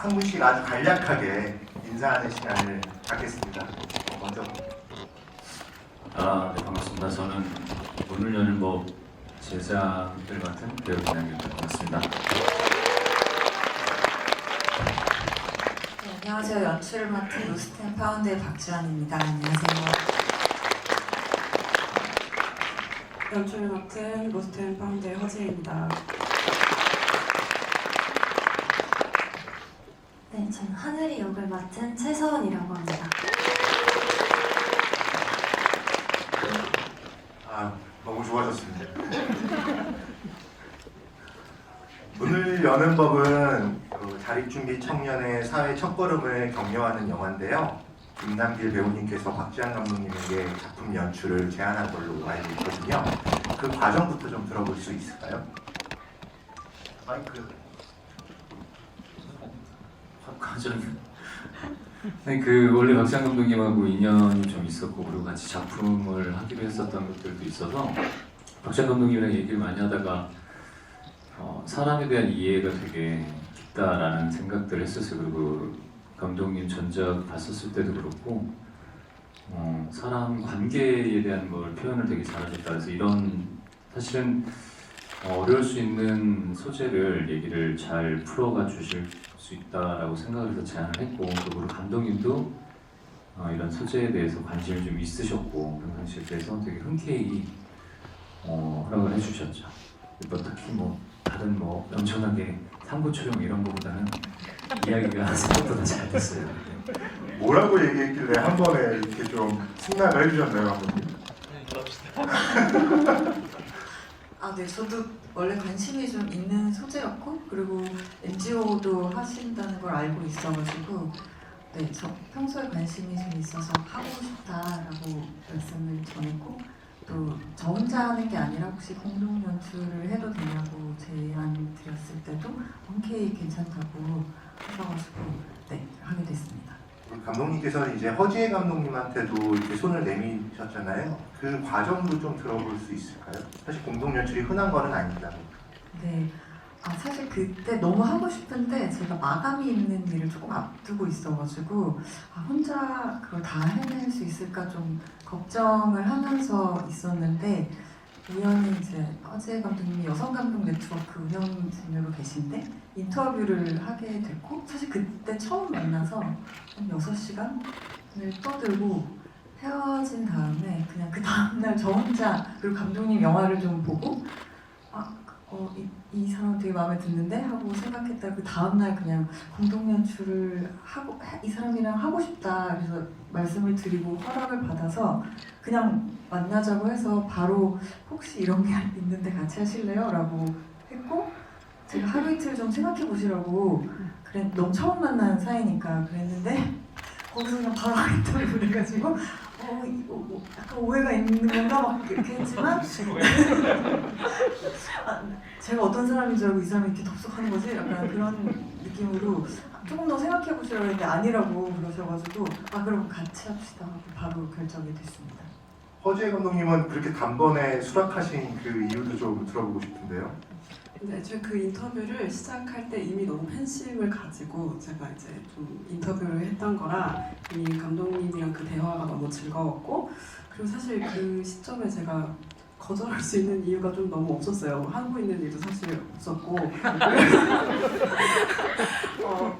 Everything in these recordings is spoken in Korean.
한 분씩 아주 간략하게 인사하는 시간을 갖겠습니다. 먼저. 네, 반갑습니다. 저는 문을 여는 법 제작들 같은 배우 김양규입니다. 반갑습니다. 네, 안녕하세요. 연출을 맡은 로스트 앤 파운드의 박주환입니다. 안녕하세요. 연출을 맡은 로스트 앤 파운드의 허지혜입니다. 네, 저는 하늘이 역을 맡은 최서원이라고 합니다. 너무 좋아졌습니다. 문을 여는 법은 자립준비 청년의 사회 첫걸음을 격려하는 영화인데요. 김남길 배우님께서 박지한 감독님에게 작품 연출을 제안한 걸로 알고 있거든요. 그 과정부터 좀 들어볼 수 있을까요? 마이크. 과정이 네, 원래 박지한 감독님하고 인연이 좀 있었고 그리고 같이 작품을 하기로 했었던 것들도 있어서 박지한 감독님이랑 얘기를 많이 하다가 사람에 대한 이해가 되게 깊다라는 생각들을 했었어요. 그리고 감독님 전작 봤었을 때도 그렇고 사람 관계에 대한 걸 표현을 되게 잘하셨다. 그래서 이런 사실은 어려울 수 있는 소재를 얘기를 잘 풀어가 주실 수 있다라고 생각을 해서 제안을 했고, 그리고 감독님도 이런 소재에 대해서 관심이 좀 있으셨고 평상시에 대해서 되게 흔쾌히 허락을 해주셨죠. 뭐 특히 다른 엄청나게 삼부초용 이런 거보다는 이야기가 생각보다 잘 됐어요. 네. 뭐라고 얘기했길래 한 번에 이렇게 좀 승낙을 해주셨나요, 감독님? 네, 저도 원래 관심이 좀 있는 소재였고 그리고 NGO도 하신다는 걸 알고 있어가지고 네, 저 평소에 관심이 좀 있어서 하고 싶다라고 말씀을 전했고 또 저 혼자 하는 게 아니라 혹시 공동 연출을 해도 되냐고 제안 드렸을 때도 흔쾌히 괜찮다고 하셔가지고 네, 하게 됐습니다. 우리 감독님께서는 이제 허지혜 감독님한테도 이렇게 손을 내미셨잖아요. 그 과정도 좀 들어볼 수 있을까요? 사실 공동 연출이 흔한 거는 아닙니다. 네, 사실 그때 너무 하고 싶은데 제가 마감이 있는 일을 조금 앞두고 있어가지고 혼자 그걸 다 해낼 수 있을까 좀 걱정을 하면서 있었는데 우연히 이제 허지혜 감독님이 여성감독 네트워크 운영진으로 계신데 인터뷰를 하게 됐고 사실 그때 처음 만나서 한 6시간을 떠들고 헤어진 다음에 그냥 그 다음날 저 혼자 그리고 감독님 영화를 좀 보고 이 사람 되게 마음에 드는데 하고 생각했다. 그 다음날 그냥 공동 연출을 하고 이 사람이랑 하고 싶다. 그래서 말씀을 드리고 허락을 받아서 그냥 만나자고 해서 바로 혹시 이런 게 있는데 같이 하실래요? 라고 했고 제가 하루 이틀 좀 생각해 보시라고 너무 처음 만난 사이니까 그랬는데 거기서 그냥 바로 인터뷰를 해가지고 약간 오해가 있는 건가 막 이렇게 했지만 제가 어떤 사람인 줄 알고 이 사람이 이렇게 덥석하는 거지? 약간 그런 느낌으로 조금 더 생각해 보시라고 했는데 아니라고 그러셔가지고 그럼 같이 합시다 하고 바로 결정이 됐습니다. 허지혜 감독님은 그렇게 단번에 수락하신 그 이유도 좀 들어보고 싶은데요. 근데 애초에 그 인터뷰를 시작할 때 이미 너무 팬심을 가지고 제가 이제 좀 인터뷰를 했던 거라 이미 감독님이랑 그 대화가 너무 즐거웠고 그리고 사실 그 시점에 제가 거절할 수 있는 이유가 좀 너무 없었어요. 하고 있는 일도 사실 없었고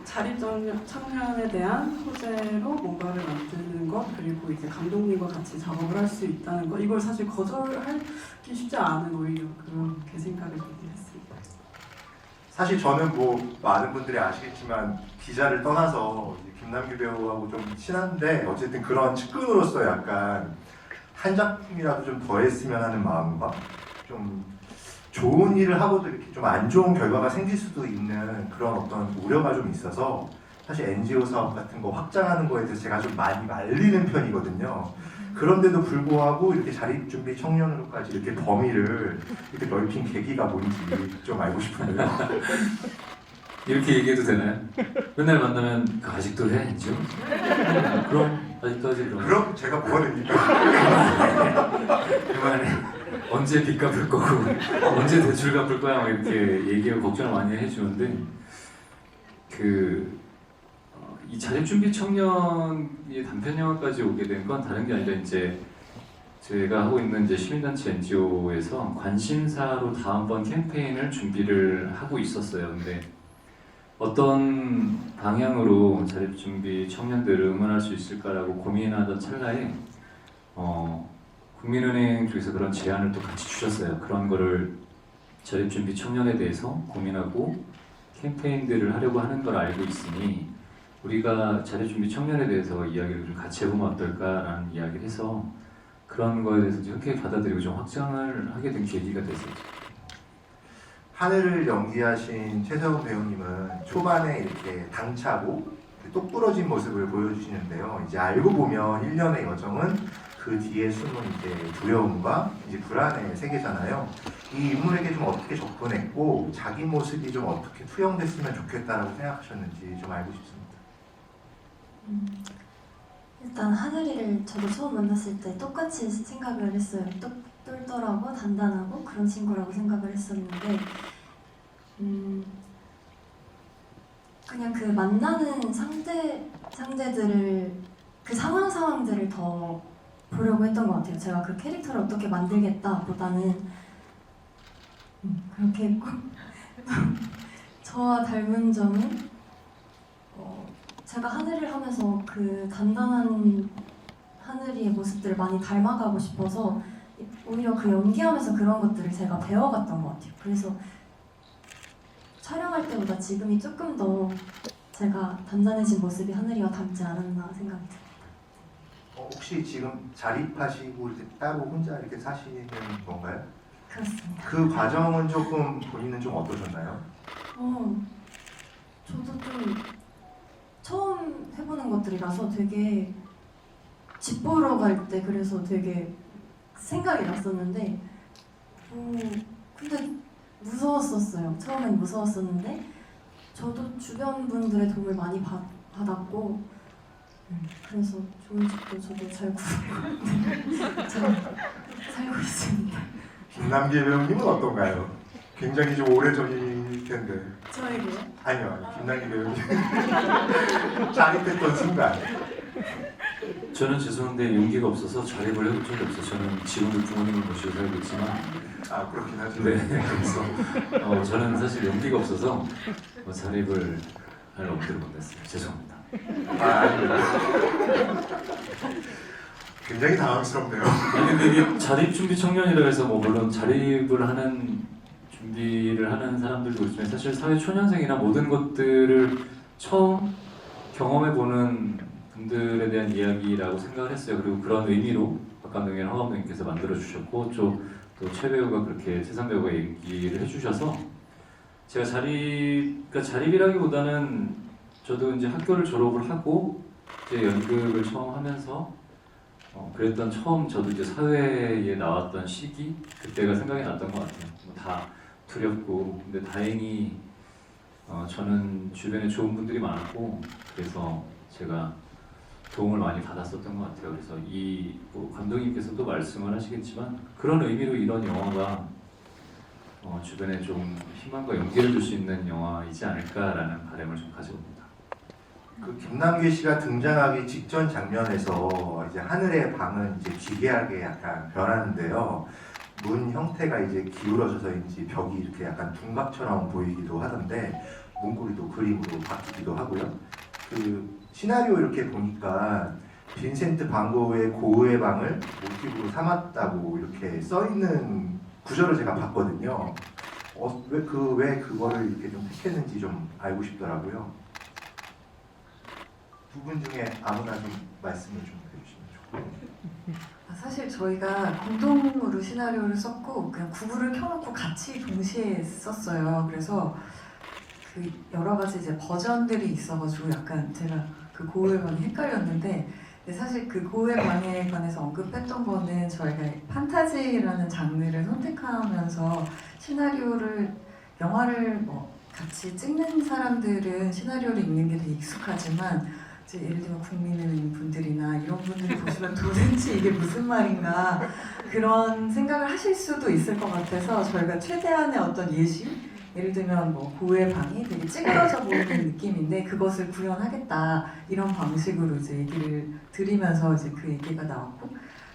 자립 청년에 대한 소재로 뭔가를 만드는 것 그리고 이제 감독님과 같이 작업을 할 수 있다는 것 이걸 사실 거절하기 쉽지 않은 오히려 그렇게 생각을 들긴 했습니다. 사실 저는 많은 분들이 아시겠지만 기자를 떠나서 이제 김남규 배우하고 좀 친한데 어쨌든 그런 측근으로서 약간 한 작품이라도 좀 더 했으면 하는 마음과 좀 좋은 일을 하고도 이렇게 좀 안 좋은 결과가 생길 수도 있는 그런 어떤 우려가 좀 있어서 사실 NGO 사업 같은 거 확장하는 거에 대해서 제가 좀 많이 말리는 편이거든요. 그런데도 불구하고 이렇게 자립준비 청년으로까지 이렇게 범위를 이렇게 넓힌 계기가 뭔지 좀 알고 싶은데요. 이렇게 얘기해도 되나요? 맨날 만나면 아직도 해? 엔지오? 그럼 아직도 하지 그럼. 그럼 제가 뭐가 됩니까? 그만해. 언제 빚 갚을 거고 언제 대출 갚을 거야 막 이렇게 얘기하고 걱정을 많이 해주는데 이 자립준비 청년이 단편 영화까지 오게 된 건 다른 게 아니라 이제 제가 하고 있는 이제 시민단체 NGO에서 관심사로 다음번 캠페인을 준비를 하고 있었어요. 근데 어떤 방향으로 자립준비 청년들을 응원할 수 있을까라고 고민하던 찰나에 국민은행 쪽에서 그런 제안을 또 같이 주셨어요. 그런 거를 자립준비 청년에 대해서 고민하고 캠페인들을 하려고 하는 걸 알고 있으니 우리가 자립준비 청년에 대해서 이야기를 좀 같이 해보면 어떨까라는 이야기를 해서 그런 거에 대해서 좀 흔쾌히 받아들이고 좀 확장을 하게 된 계기가 됐었죠. 하늘을 연기하신 최세훈 배우님은 초반에 이렇게 당차고 똑부러진 모습을 보여주시는데요. 이제 알고 보면 1년의 여정은 그 뒤에 숨은 이제 두려움과 이제 불안의 세계잖아요. 이 인물에게 좀 어떻게 접근했고 자기 모습이 좀 어떻게 투영됐으면 좋겠다라고 생각하셨는지 좀 알고 싶습니다. 일단 하늘이를 저도 처음 만났을 때 똑같이 생각을 했어요. 똘똘하고 단단하고 그런 친구라고 생각을 했었는데 그냥 그 만나는 상대들을 그 상황들을 더 보려고 했던 것 같아요. 제가 그 캐릭터를 어떻게 만들겠다보다는 그렇게 했고 저와 닮은 점은 제가 하늘을 하면서 그 단단한 하늘이의 모습들을 많이 닮아가고 싶어서 오히려 그 연기하면서 그런 것들을 제가 배워갔던 것 같아요. 그래서 촬영할 때보다 지금이 조금 더 제가 단단해진 모습이 하늘이와 닮지 않았나 생각이 듭니다. 혹시 지금 자립하시고 이렇게 따로 혼자 이렇게 사시는 건가요? 그렇습니다. 그 과정은 조금 본인은 좀 어떠셨나요? 저도 좀 처음 해보는 것들이라서 되게 집 보러 갈 때 그래서 되게 생각이 났었는데 근데 무서웠었어요. 처음엔 무서웠었는데 저도 주변 분들의 도움을 많이 받았고 그래서 좋은 집도 저도 잘 구하고 잘 살고 있습니다. 김남기 배우님은 어떤가요? 굉장히 좀 오래전일 텐데. 저에게요? 아니요, 김남기 배우님 자립했던 순간. 저는 죄송한데 용기가 없어서 자립을 해본 적이 없어요. 저는 지금도 부모님을 모시고 살고 있지만 그렇긴 하죠. 네, 그래서 저는 사실 용기가 없어서 자립을 할 엄두를 못 냈어요. 죄송합니다. 아닙니다. 굉장히 당황스럽네요. 아니 근데 이게 자립준비 청년이라 해서 뭐 물론 자립을 하는 준비를 하는 사람들도 있지만 사실 사회 초년생이나 모든 것들을 처음 경험해보는 분들에 대한 이야기라고 생각을 했어요. 그리고 그런 의미로 박 감독이랑 허 감독님께서 만들어 주셨고 또 최 배우가 그렇게 세상 배우가 얘기를 해주셔서 제가 자립이라기보다는 저도 이제 학교를 졸업을 하고 이제 연극을 처음 하면서 그랬던 처음 저도 이제 사회에 나왔던 시기 그때가 생각이 났던 것 같아요. 다 두렵고 근데 다행히 저는 주변에 좋은 분들이 많았고 그래서 제가 도움을 많이 받았었던 것 같아요. 그래서 뭐 감독님께서도 말씀을 하시겠지만 그런 의미로 이런 영화가 주변에 좀 희망과 용기를 줄 수 있는 영화이지 않을까라는 바람을 좀 가져옵니다. 그 김남기 씨가 등장하기 직전 장면에서 이제 하늘의 방은 이제 기괴하게 약간 변하는데요. 문 형태가 이제 기울어져서인지 벽이 이렇게 약간 둔각처럼 보이기도 하던데 문고리도 그림으로 바뀌기도 하고요. 그 시나리오 이렇게 보니까 빈센트 반 고흐의 고흐의 방을 모티브로 삼았다고 이렇게 써 있는 구절을 제가 봤거든요. 왜 그거를 이렇게 좀 택했는지 좀 알고 싶더라고요. 두 분 중에 아무나 좀 말씀을 좀 해주시면 좋겠습니다. 사실 저희가 공동으로 시나리오를 썼고 그냥 구글을 켜놓고 같이 동시에 썼어요. 그래서 그 여러 가지 이제 버전들이 있어가지고 약간 제가 그 고흐의 방이 헷갈렸는데 근데 사실 그 고흐의 방에 관해서 언급했던 거는 저희가 판타지라는 장르를 선택하면서 영화를 뭐 같이 찍는 사람들은 시나리오를 읽는 게 되게 익숙하지만 이제 예를 들면 국민의 분들이나 이런 분들이 보시면 도대체 이게 무슨 말인가 그런 생각을 하실 수도 있을 것 같아서 저희가 최대한의 어떤 예시 예를 들면 뭐 고우의 방이 되게 찌그러져 보이는 느낌인데 그것을 구현하겠다 이런 방식으로 이제 얘기를 드리면서 이제 그 얘기가 나왔고,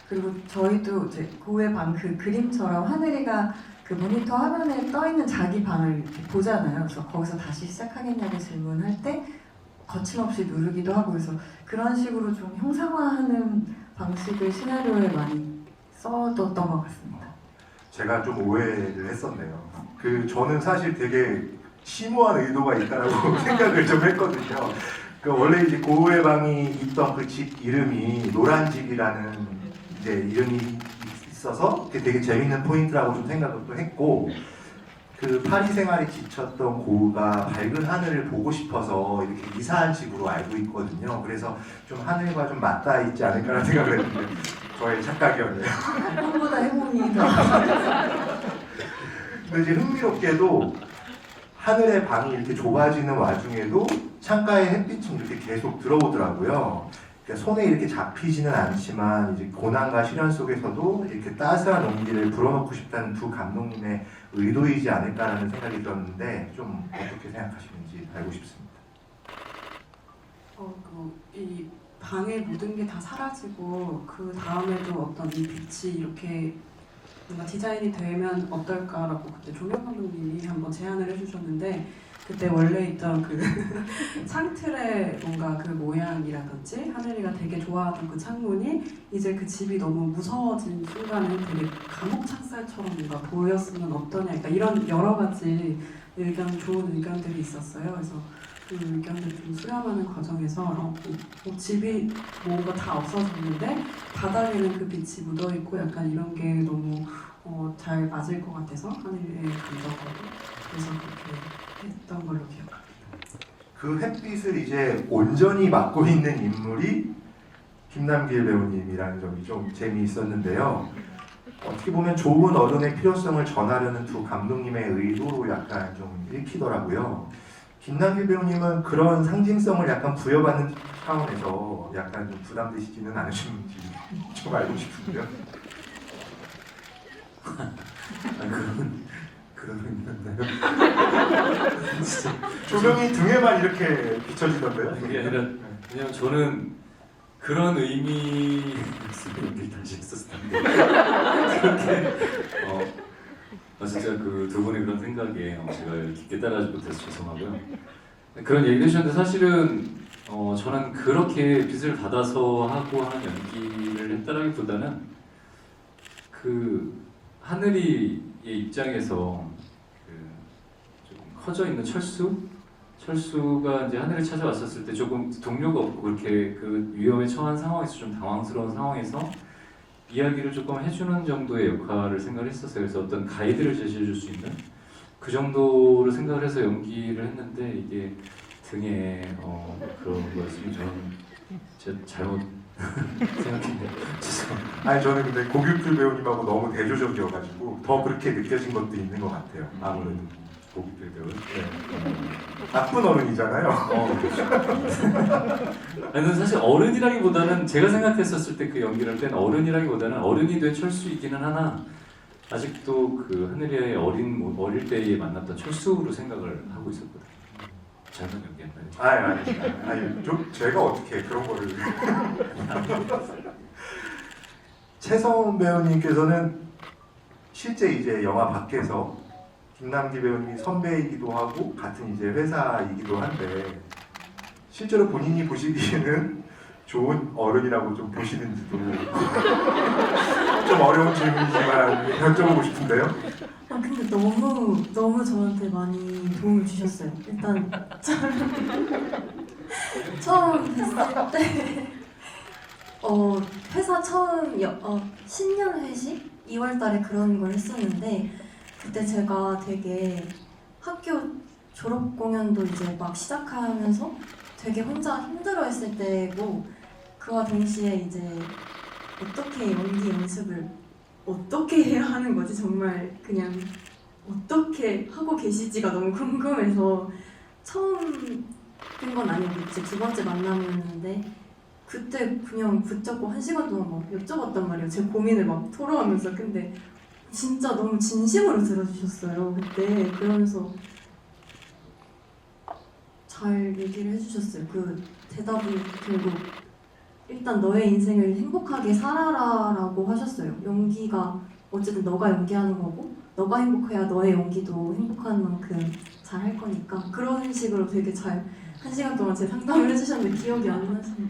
그리고 저희도 이제 고우의 방 그 그림처럼 하늘이가 그 모니터 화면에 떠 있는 자기 방을 이렇게 보잖아요. 그래서 거기서 다시 시작하겠냐고 질문할 때 거침없이 누르기도 하고, 그래서 그런 식으로 좀 형상화하는 방식을 시나리오에 많이 써뒀던 것 같습니다. 제가 좀 오해를 했었네요. 저는 사실 되게 심오한 의도가 있다라고 생각을 좀 했거든요. 원래 이제 고우의 방이 있던 그 집 이름이 노란 집이라는 이제 이름이 있어서 그게 되게 재밌는 포인트라고 좀 생각을 또 했고, 그 파리 생활에 지쳤던 고우가 밝은 하늘을 보고 싶어서 이렇게 이사한 집으로 알고 있거든요. 그래서 좀 하늘과 좀 맞닿아 있지 않을까라는 생각을 했는데 저의 착각이었네요. 꿈보다 해몽이 더. 근데 이제 흥미롭게도 하늘의 방이 이렇게 좁아지는 와중에도 창가에 햇빛이 이렇게 계속 들어오더라고요. 그러니까 손에 이렇게 잡히지는 않지만 이제 고난과 시련 속에서도 이렇게 따스한 온기를 불어넣고 싶다는 두 감독님의 의도이지 않을까라는 생각이 들었는데 좀 어떻게 생각하시는지 알고 싶습니다. 이 방의 모든 게 다 사라지고 그 다음에도 어떤 이 빛이 이렇게 뭔가 디자인이 되면 어떨까라고 그때 조명 감독님이 한번 제안을 해주셨는데, 그때 원래 있던 그 창틀의 뭔가 그 모양이라든지 하늘이가 되게 좋아하던 그 창문이 이제 그 집이 너무 무서워진 순간에 되게 감옥 창살처럼 뭔가 보였으면 어떠냐, 그러니까 이런 여러 가지 좋은 의견들이 있었어요. 그래서 그 의견을 좀 수렴하는 과정에서 집이 뭔가 다 없어졌는데 바닥에는 그 빛이 묻어있고 약간 이런 게 너무 잘 맞을 것 같아서 하늘의 감정하고, 그래서 그렇게 했던 걸로 기억합니다. 그 햇빛을 이제 온전히 맡고 있는 인물이 김남길 배우님이라는 점이 좀 재미있었는데요. 어떻게 보면 좋은 어른의 필요성을 전하려는 두 감독님의 의도로 약간 좀 읽히더라고요. 김남길 배우님은 그런 상징성을 약간 부여받는 차원에서 약간 좀 부담되시지는 않으신지 좀 알고 싶은데요. 그런 의미였나요? 진짜 조명이 등에만 이렇게 비춰지던데요? 그게 아니라 왜냐면 저는 그런 의미였으면 다시 했었을 텐데 그렇게 진짜 그 두 분의 그런 생각에 제가 깊게 따라하지 못해서 죄송하고요. 그런 얘기 해주셨는데 사실은 저는 그렇게 빛을 받아서 하고 하는 연기를 했다라기보다는 그 하늘이의 입장에서 좀 커져 있는 철수가 이제 하늘을 찾아왔었을 때 조금 동료가 없고 그렇게 그 위험에 처한 상황에서 좀 당황스러운 상황에서 이야기를 조금 해주는 정도의 역할을 생각을 했었어요. 그래서 어떤 가이드를 제시해줄 수 있는 그 정도로 생각을 해서 연기를 했는데 이게 등에 그런 거였으면 저는 제가 잘못 생각했네요. 죄송합니다. 아니 저는 근데 고규필 배우님하고 너무 대조적이어가지고 더 그렇게 느껴진 것도 있는 것 같아요. 아무래도 고깃들 배우. 나쁜 어른이잖아요. 아니 사실 어른이라기보다는 제가 생각했었을 때 그 연기를 할 때는 어른이라기보다는 어른이 된 철수이기는 하나 아직도 그 하늘이의 어릴 때에 만났던 철수로 생각을 하고 있었거든요. 잘못 연기했나요? 아니 제가 어떻게 그런 거를 최성훈 배우님께서는 실제 이제 영화 밖에서 김남기 배우님이 선배이기도 하고 같은 이제 회사이기도 한데 실제로 본인이 보시기에는 좋은 어른이라고 좀 보시는지도 좀 어려운 질문이지만 여쭤보고 싶은데요. 근데 너무 저한테 많이 도움을 주셨어요. 일단 처음 뵀을 때 회사 처음 신년 회식 2월달에 그런 걸 했었는데 그때 제가 되게 학교 졸업 공연도 이제 막 시작하면서 되게 혼자 힘들어했을 때고 그와 동시에 이제 어떻게 연기 연습을 어떻게 해야 하는 거지? 정말 그냥 어떻게 하고 계시지가 너무 궁금해서 처음 된 건 아니고 이제 두 번째 만남이었는데 그때 그냥 붙잡고 1시간 동안 막 여쭤봤단 말이에요. 제 고민을 막 토로하면서. 근데 진짜 너무 진심으로 들어주셨어요 그때. 그러면서 잘 얘기를 해주셨어요. 그 대답을 결국 일단 너의 인생을 행복하게 살아라라고 하셨어요. 연기가 어쨌든 너가 연기하는 거고 너가 행복해야 너의 연기도 행복한 만큼 잘 할 거니까 그런 식으로 되게 잘 1시간 동안 제 상담을 해주셨는데 기억이 안 나시네요.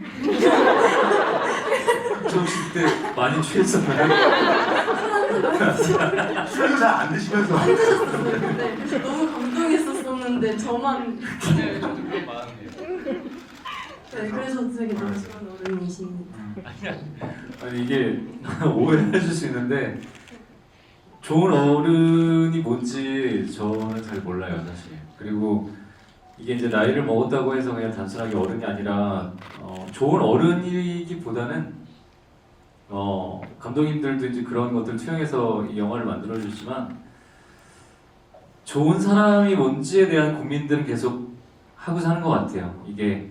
저 혹시 그때 많이 취했었나요? 술을 잘 안 드시면서 안 드셨었어요. 근데 너무 감동했었었는데 저만 네, 저도 그런 마음이에요. 네, 그래서 되게 너무 좋은 어른이십니다. 아니 이게 오해하실 수 있는데 좋은 어른이 뭔지 저는 잘 몰라요 사실. 그리고 이게 이제 나이를 먹었다고 해서 그냥 단순하게 어른이 아니라 좋은 어른이기보다는 감독님들도 이제 그런 것들 투영해서 이 영화를 만들어 주지만 좋은 사람이 뭔지에 대한 고민들은 계속 하고 사는 것 같아요. 이게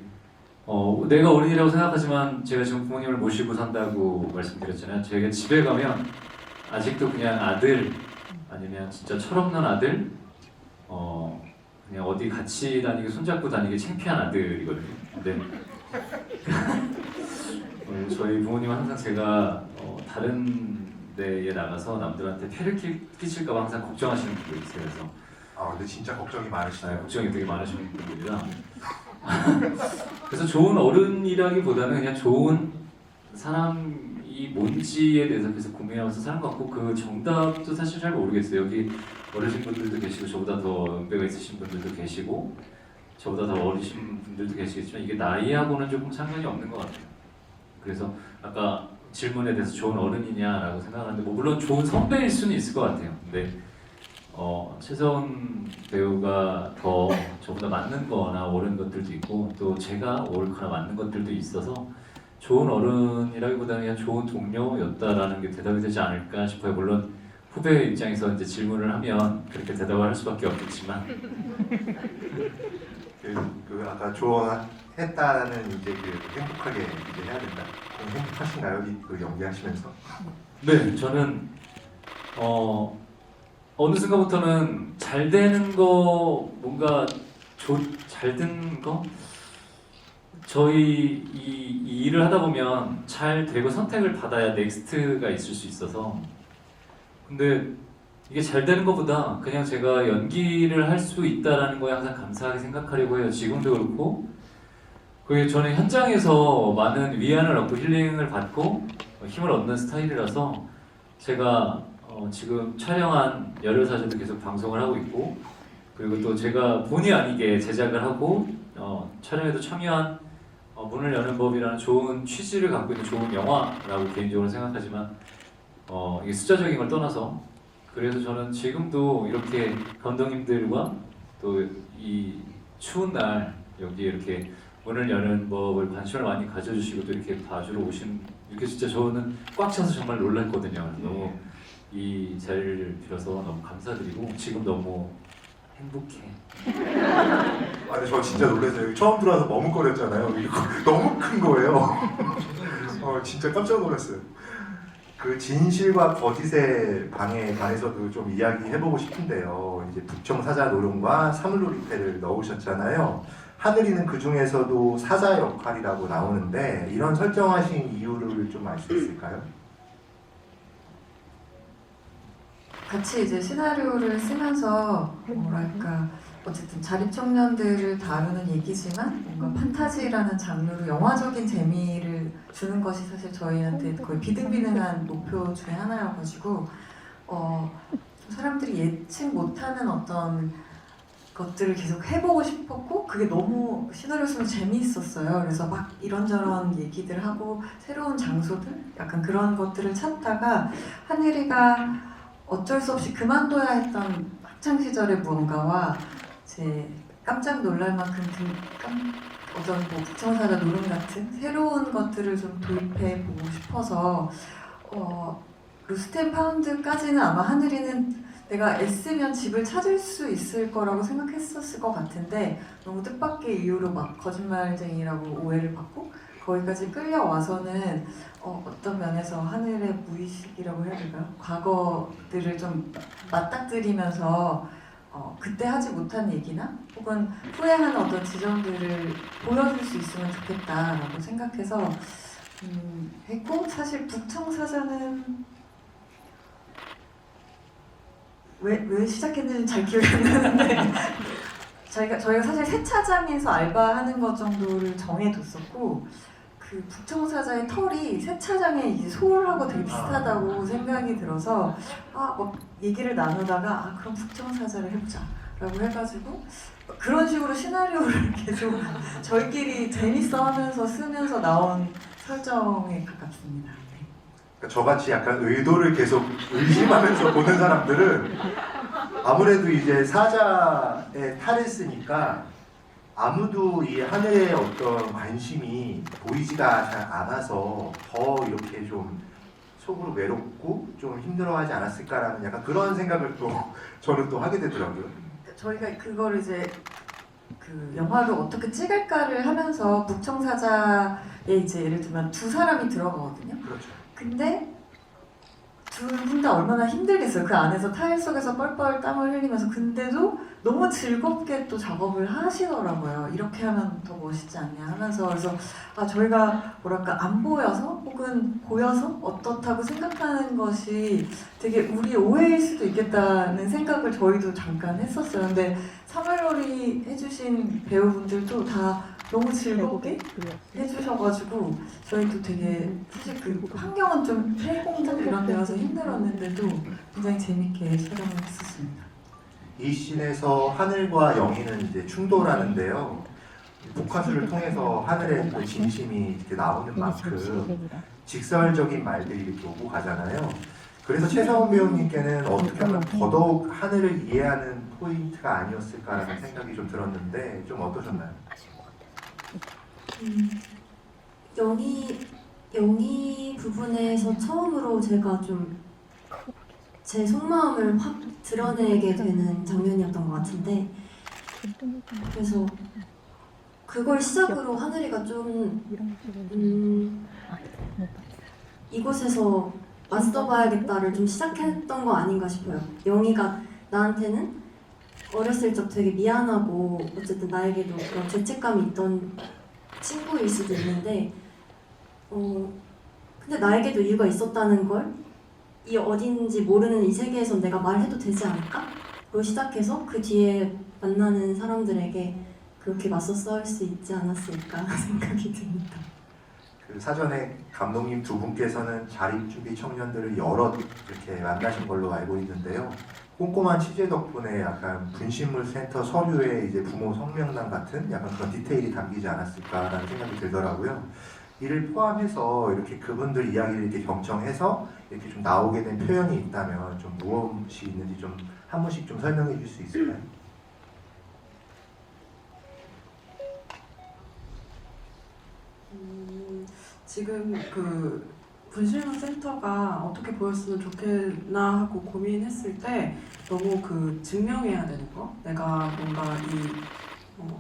내가 어른이라고 생각하지만 제가 지금 부모님을 모시고 산다고 말씀드렸잖아요. 제가 집에 가면 아직도 그냥 아들 아니면 진짜 철없는 아들 그냥 어디 같이 다니기 손잡고 다니기 창피한 아들이거든요. 근데 저희 부모님은 항상 제가 다른 데에 나가서 남들한테 폐를 끼칠까봐 항상 걱정하시는 분들이 있어요. 그래서 근데 진짜 걱정이 많으시나요? 걱정이 되게 많으시는 분들이라 그래서 좋은 어른이라기보다는 그냥 좋은 사람이 뭔지에 대해서 계속 고민하면서 사는 것 같고 그 정답도 사실 잘 모르겠어요. 여기 어르신 분들도 계시고 저보다 더 연배가 있으신 분들도 계시고 저보다 더 어리신 분들도 계시겠지만 이게 나이하고는 조금 상관이 없는 것 같아요. 그래서 아까 질문에 대해서 좋은 어른이냐라고 생각하는데 뭐 물론 좋은 선배일 수는 있을 것 같아요. 근데 최서원 배우가 더 저보다 맞는 거나 옳은 것들도 있고 또 제가 옳거나 맞는 것들도 있어서 좋은 어른이라기보다는 그냥 좋은 동료였다라는 게 대답이 되지 않을까 싶어요. 물론 후배 입장에서 이제 질문을 하면 그렇게 대답을 할 수밖에 없겠지만 그 아까 조언했다는 이제 그 행복하게 이제 해야 된다. 그럼 행복하신가요? 그 연기하시면서? 네, 저는 어느 순간부터는 잘 되는 거 뭔가 잘 된 거? 저희 이 일을 하다 보면 잘 되고 선택을 받아야 넥스트가 있을 수 있어서 근데 이게 잘 되는 것보다 그냥 제가 연기를 할 수 있다라는 거에 항상 감사하게 생각하려고 해요. 지금도 그렇고 그게 저는 현장에서 많은 위안을 얻고 힐링을 받고 힘을 얻는 스타일이라서 제가 지금 촬영한 열혈사전도 계속 방송을 하고 있고 그리고 또 제가 본의 아니게 제작을 하고 촬영에도 참여한 문을 여는 법이라는 좋은 취지를 갖고 있는 좋은 영화라고 개인적으로 생각하지만 이게 숫자적인 걸 떠나서 그래서 저는 지금도 이렇게 감독님들과 또 이 추운 날 여기 이렇게 문을 여는 법을 관심을 많이 가져주시고 또 이렇게 봐주러 오신 이렇게 진짜 저는 꽉 차서 정말 놀랐거든요. 너무 이 자리를 빌어서 너무 감사드리고 지금 너무 행복해. 근데 저 진짜 놀랐어요. 여기 처음 들어와서 머뭇거렸잖아요. 이거 너무 큰 거예요. 진짜 깜짝 놀랐어요. 그 진실과 거짓의 방에 관해서도 좀 이야기해보고 싶은데요. 이제 북청 사자 노름과 사물놀이패를 넣으셨잖아요. 하늘이는 그 중에서도 사자 역할이라고 나오는데 이런 설정하신 이유를 좀 알 수 있을까요? 같이 이제 시나리오를 쓰면서 뭐랄까 어쨌든 자립 청년들을 다루는 얘기지만 뭔가 판타지라는 장르로 영화적인 재미를 주는 것이 사실 저희한테 거의 비등비등한 목표 중에 하나여가지고 사람들이 예측 못하는 어떤 것들을 계속 해보고 싶었고 그게 너무 시나리오 쓰면 재미있었어요. 그래서 막 이런저런 얘기들 하고 새로운 장소들 약간 그런 것들을 찾다가 하늘이가 어쩔 수 없이 그만둬야 했던 학창 시절의 무언가와 제 깜짝 놀랄 만큼 어떤 뭐 북청사자 노름 같은 새로운 것들을 좀 도입해 보고 싶어서 루스트 앤 파운드까지는 아마 하늘이는 내가 애쓰면 집을 찾을 수 있을 거라고 생각했었을 것 같은데 너무 뜻밖의 이유로 막 거짓말쟁이라고 오해를 받고 거기까지 끌려와서는 어떤 면에서 하늘의 무의식이라고 해야 될까요? 과거들을 좀 맞닥뜨리면서 그때 하지 못한 얘기나 혹은 후회하는 어떤 지점들을 보여줄 수 있으면 좋겠다라고 생각해서 했고, 사실 북청사자는 왜 시작했는지 잘 기억이 안 나는데 저희가 사실 세차장에서 알바하는 것 정도를 정해뒀었고, 그 북청사자의 털이 세차장에 이제 소울하고 되게 비슷하다고 생각이 들어서 막 얘기를 나누다가 그럼 북청사자를 해보자라고 해가지고 그런 식으로 시나리오를 계속 저희끼리 재밌어 하면서 쓰면서 나온 설정에 가깝습니다. 네. 그러니까 저같이 약간 의도를 계속 의심하면서 보는 사람들은 아무래도 이제 사자의 탈을 쓰니까 아무도 이 하늘의 어떤 관심이 보이지가 잘 않아서 더 이렇게 좀 속으로 외롭고 좀 힘들어하지 않았을까라는 약간 그런 생각을 또 저는 또 하게 되더라고요. 저희가 그거를 이제 그 영화를 어떻게 찍을까를 하면서 북청사자에 이제 예를 들면 두 사람이 들어가거든요. 그렇죠. 근데 둘 다 얼마나 힘들겠어요. 그 안에서 타일 속에서 뻘뻘 땀을 흘리면서. 근데도 너무 즐겁게 또 작업을 하시더라고요. 이렇게 하면 더 멋있지 않냐 하면서. 그래서 저희가 뭐랄까 안 보여서 혹은 보여서 어떻다고 생각하는 것이 되게 우리 오해일 수도 있겠다는 생각을 저희도 잠깐 했었어요. 근데 사물놀이 해주신 배우분들도 다 너무 즐겁게 해주셔가지고 저희도 되게 사실 그 환경은 좀 폐공장 이런 데여서 힘들었는데도 굉장히 재밌게 촬영을 했었습니다. 이 씬에서 하늘과 영희는 이제 충돌하는데요. 복화술을 통해서 하늘의 그 진심이 이렇게 나오는 만큼 직설적인 말들이 이렇게 오고 가잖아요. 그래서 최성원 배우님께는 어떻게 하면 더더욱 하늘을 이해하는 포인트가 아니었을까라는 생각이 좀 들었는데 좀 어떠셨나요? 영희 부분에서 처음으로 제가 좀 제 속마음을 확 드러내게 되는 장면이었던 것 같은데, 그래서 그걸 시작으로 하늘이가 좀 이곳에서 맞서봐야겠다를 좀 시작했던 거 아닌가 싶어요. 영희가 나한테는 어렸을 적 되게 미안하고 어쨌든 나에게도 그런 죄책감이 있던 친구일 수도 있는데 근데 나에게도 이유가 있었다는 걸 이 어딘지 모르는 이 세계에서 내가 말해도 되지 않을까? 로 시작해서 그 뒤에 만나는 사람들에게 그렇게 맞서 싸울 수 있지 않았을까 생각이 듭니다. 그 사전에 감독님 두 분께서는 자립준비 청년들을 여럿 이렇게 만나신 걸로 알고 있는데요. 꼼꼼한 취재 덕분에 약간 분신물 센터 서류에 이제 부모 성명란 같은 약간 그런 디테일이 담기지 않았을까라는 생각이 들더라고요. 이를 포함해서 이렇게 그분들 이야기를 이렇게 경청해서 이렇게 좀 나오게 된 표현이 있다면 좀 무엇이 있는지 좀 한 분씩 좀 설명해 줄 수 있을까요? 지금 그 분실물 센터가 어떻게 보였으면 좋겠나 하고 고민했을 때 너무 그 증명해야 되는 거, 내가 뭔가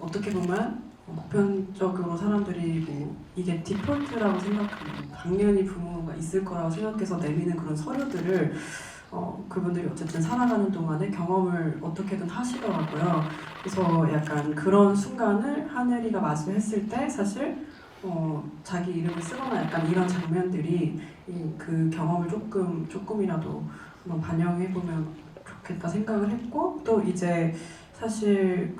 어떻게 보면 보편적으로 사람들이 이게 디폴트라고 생각하면 당연히 부모가 있을 거라고 생각해서 내미는 그런 서류들을 그분들이 어쨌든 살아가는 동안에 경험을 어떻게든 하시더라고요. 그래서 약간 그런 순간을 하늘이가 마주했을 때 사실 자기 이름을 쓰거나 약간 이런 장면들이 그 경험을 조금이라도 한번 반영해보면 좋겠다 생각을 했고, 또 이제 사실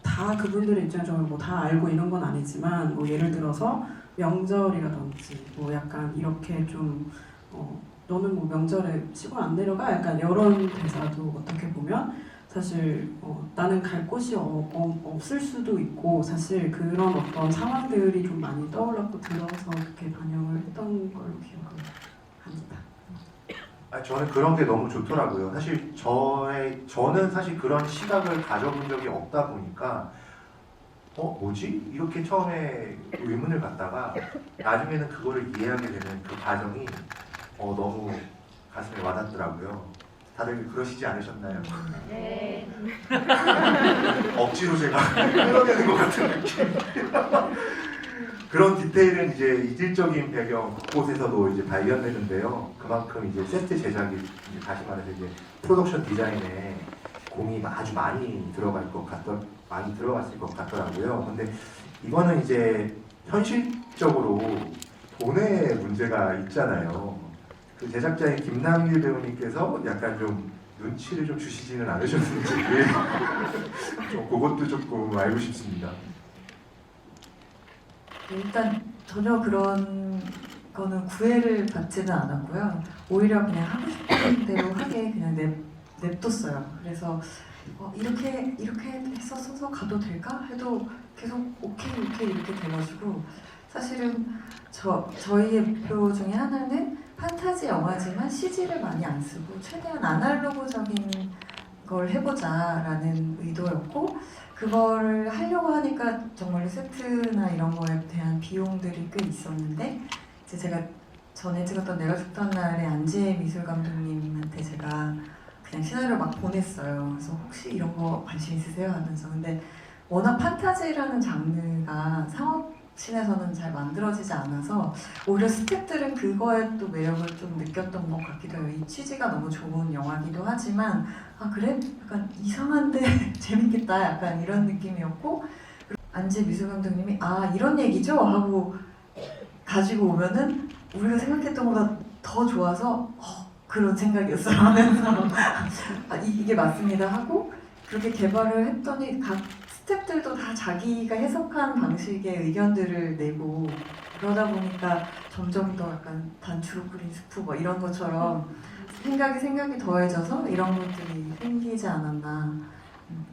다 그분들의 입장적으로 다 알고 이런 건 아니지만 예를 들어서 명절이라든지 약간 이렇게 좀 너는 명절에 시골 안 내려가? 약간 이런 대사도 어떻게 보면 사실 나는 갈 곳이 없을 수도 있고 사실 그런 어떤 상황들이 좀 많이 떠올랐고 들어서 그렇게 반영을 했던 걸로 기억을 합니다. 저는 그런 게 너무 좋더라고요. 사실 저는 사실 그런 시각을 가져본 적이 없다 보니까 뭐지? 이렇게 처음에 의문을 갖다가 나중에는 그거를 이해하게 되는 그 과정이 너무 가슴에 와닿더라고요. 다들 그러시지 않으셨나요? 네. 억지로 제가 끌어내는 것 같은 느낌. 그런 디테일은 이제 이질적인 배경 곳곳에서도 이제 발견되는데요. 그만큼 이제 세트 제작이 이제 다시 말해서 이제 프로덕션 디자인에 공이 아주 많이 많이 들어갔을 것 같더라고요. 근데 이거는 이제 현실적으로 돈의 문제가 있잖아요. 그 제작자인 김남길 배우님께서 약간 좀 눈치를 좀 주시지는 않으셨는지 좀 그것도 조금 알고 싶습니다. 일단 전혀 그런 거는 구애를 받지는 않았고요. 오히려 그냥 하고 싶은 대로 하게 그냥 냅뒀어요. 그래서 이렇게 했었어서 가도 될까? 해도 계속 오케이 이렇게 돼가지고 사실은 저희의 목표 중에 하나는 판타지 영화지만 CG를 많이 안 쓰고 최대한 아날로그적인 걸 해보자라는 의도였고 그걸 하려고 하니까 정말 세트나 이런 거에 대한 비용들이 꽤 있었는데 이제 제가 전에 찍었던 내가 죽던 날에 안지혜 미술 감독님한테 제가 그냥 시나리오 막 보냈어요. 그래서 혹시 이런 거 관심 있으세요? 하면서 근데 워낙 판타지라는 장르가 상업씬에서는 잘 만들어지지 않아서 오히려 스태프들은 그거에 또 매력을 좀 느꼈던 것 같기도 해요. 이 취지가 너무 좋은 영화기도 하지만 아 그래? 약간 이상한데 재밌겠다 약간 이런 느낌이었고 안지혜 미술 감독님이 아 이런 얘기죠? 하고 가지고 오면은 우리가 생각했던 것보다 더 좋아서 그런 생각이었어요 하면서 아, 이게 맞습니다 하고 그렇게 개발을 했더니 각 스태프들도 다 자기가 해석한 방식의 의견들을 내고 그러다 보니까 점점 더 약간 단추로 그린 스프 뭐 이런 것처럼 생각이 더해져서 이런 것들이 생기지 않았나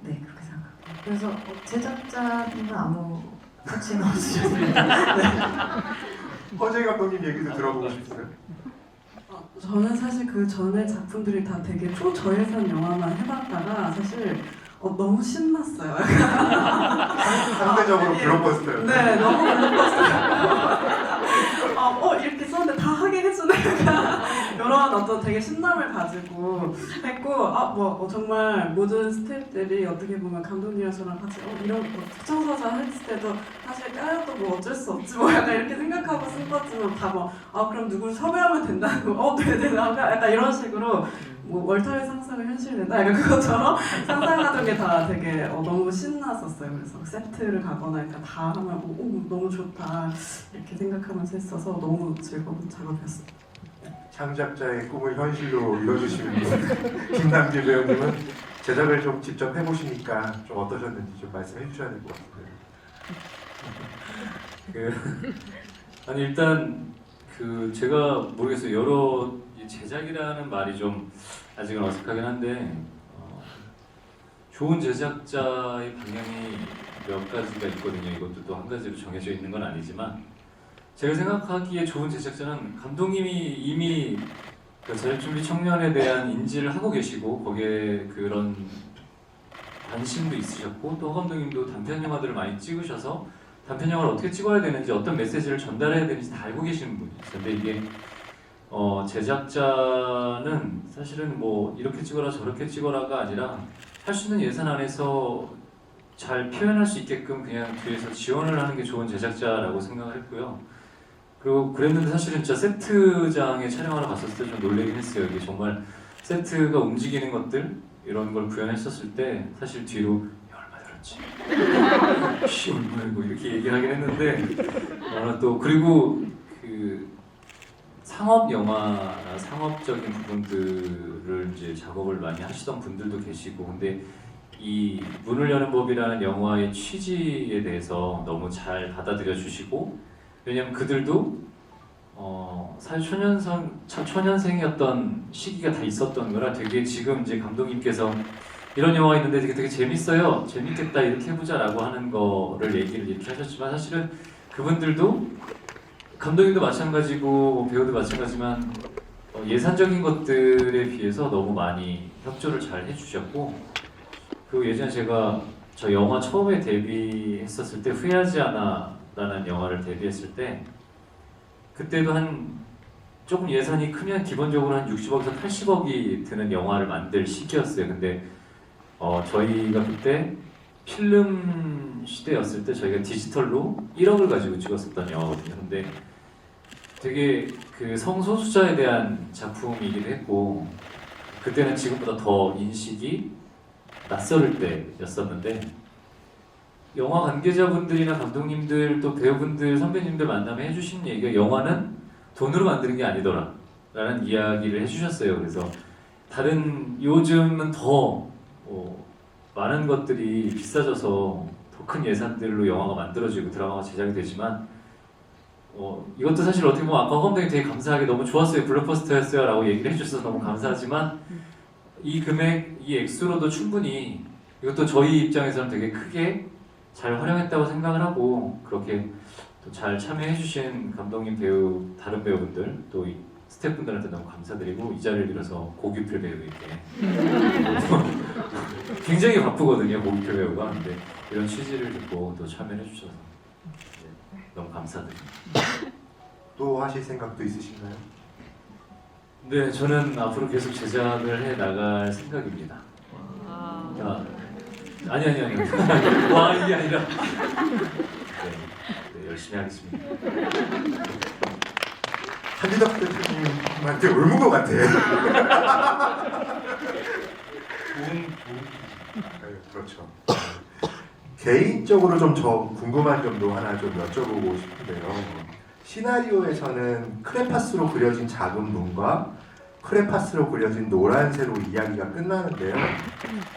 네 그렇게 생각합니다. 그래서 제작자는 아무 터치는 없으셨습니다. 네. 허재 감독님 얘기도 들어보고 싶어요. 저는 사실 그 전에 작품들이 다 되게 초저예산 영화만 해봤다가 사실 너무 신났어요. 상대적으로 블록버스터요. 네, 너무 블록버스터. 이렇게 썼는데 다 하게 해주네. 이런 어떤 되게 신남을 가지고 했고, 정말 모든 스태프들이 어떻게 보면 감독님이랑 저랑 같이 이런 특정서자 했을 때도 사실 까여도 뭐 어쩔 수 없지 뭐 약간 이렇게 생각하고 쓴 거지만 다 그럼 누구를 섭외하면 된다고 네네 약간 이런 식으로 뭐 월터의 상상을 현실된다 약간 그것처럼 상상하던 게 다 되게 너무 신났었어요. 그래서 세트를 가거나 약간 다 하면 너무 좋다 이렇게 생각하면서 했어서 너무 즐거운 작업이었어요. 창작자의 꿈을 현실로 이뤄주시는 김남길 배우님은 제작을 좀 직접 해보시니까 좀 어떠셨는지 좀 말씀해 주셔야 될 것 같아요. 아니 일단 제가 모르겠어요. 여러 제작이라는 말이 좀 아직은 어색하긴 한데 좋은 제작자의 방향이 몇 가지가 있거든요. 이것도 또 한 가지로 정해져 있는 건 아니지만 제가 생각하기에 좋은 제작자는 감독님이 이미 자립준비 청년에 대한 인지를 하고 계시고 거기에 그런 관심도 있으셨고 또 허 감독님도 단편 영화들을 많이 찍으셔서 단편 영화를 어떻게 찍어야 되는지 어떤 메시지를 전달해야 되는지 다 알고 계시는 분이에요. 근데 이게 제작자는 사실은 뭐 이렇게 찍어라 저렇게 찍어라가 아니라 할 수 있는 예산 안에서 잘 표현할 수 있게끔 그냥 뒤에서 지원을 하는 게 좋은 제작자라고 생각을 했고요. 그리고 그랬는데 사실은 진짜 세트장에 촬영하러 갔었을 때 좀 놀라긴 했어요. 이게 정말 세트가 움직이는 것들 이런 걸 구현했었을 때 사실 뒤로 얼마 들었지? 얼마 뭐 이렇게 얘기하긴 했는데 또 그리고 상업 영화나 상업적인 부분들을 이제 작업을 많이 하시던 분들도 계시고 근데 이 문을 여는 법이라는 영화의 취지에 대해서 너무 잘 받아들여 주시고 왜냐면 그들도 사실 초년생이었던 시기가 다 있었던 거라 되게 지금 이제 감독님께서 이런 영화 있는데 되게 재밌어요 재밌겠다 이렇게 해보자라고 하는 거를 얘기를 이렇게 하셨지만 사실은 그분들도 감독님도 마찬가지고 배우도 마찬가지지만 예산적인 것들에 비해서 너무 많이 협조를 잘 해주셨고 그리고 예전에 제가 저 영화 처음에 데뷔했었을 때 후회하지 않아 라는 영화를 데뷔했을 때 그때도 조금 예산이 크면 기본적으로 한 60억에서 80억이 드는 영화를 만들 시기였어요. 근데 저희가 그때 필름 시대였을 때 저희가 디지털로 1억을 가지고 찍었었던 영화거든요. 근데 되게 그 성소수자에 대한 작품이기도 했고 그때는 지금보다 더 인식이 낯설을 때였었는데 영화 관계자분들이나 감독님들 또 배우분들 선배님들 만나면 해주신 얘기가 영화는 돈으로 만드는 게 아니더라 라는 이야기를 해주셨어요. 그래서 다른 요즘은 더 많은 것들이 비싸져서 더 큰 예산들로 영화가 만들어지고 드라마가 제작이 되지만 이것도 사실 어떻게 보면 아까 허감독이 되게 감사하게 너무 좋았어요, 블록버스터였어요 라고 얘기를 해주셔서 너무 감사하지만 이 금액, 이 액수로도 충분히 이것도 저희 입장에서는 되게 크게 잘 활용했다고 생각을 하고 그렇게 또 잘 참여해주신 감독님, 배우, 다른 배우분들 또 이 스태프분들한테 너무 감사드리고 이 자리를 빌어서 고규필 배우에게 굉장히 바쁘거든요, 고규필 배우가. 근데 이런 취지를 듣고 또 참여를 해주셔서 너무 감사드립니다. 또 하실 생각도 있으신가요? 네, 저는 앞으로 계속 제작을 해 나갈 생각입니다. 아니. 와, 이게 아니라. 네, 열심히 하겠습니다. 한지덕 대표님한테 옮은 것 같아. 네, 그렇죠. 개인적으로 좀 저 궁금한 점도 하나 좀 여쭤보고 싶은데요. 시나리오에서는 크레파스로 그려진 작은 문과 크레파스로 그려진 노란새로 이야기가 끝나는데요.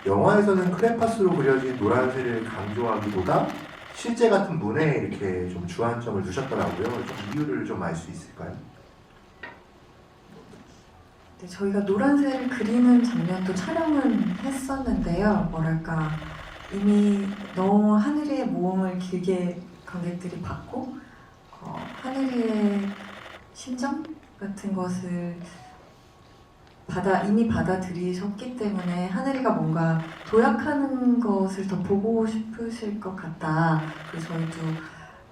영화에서는 크레파스로 그려진 노란새를 강조하기보다 실제 같은 문에 이렇게 좀 주안점을 두셨더라고요. 좀 이유를 좀 알 수 있을까요? 네, 저희가 노란새를 그리는 장면도 촬영은 했었는데요. 뭐랄까 이미 너무 하늘이의 모험을 길게 관객들이 봤고 하늘이의 심정 같은 것을 이미 받아들이셨기 때문에 하늘이가 뭔가 도약하는 것을 더 보고 싶으실 것 같다. 그래서 저희도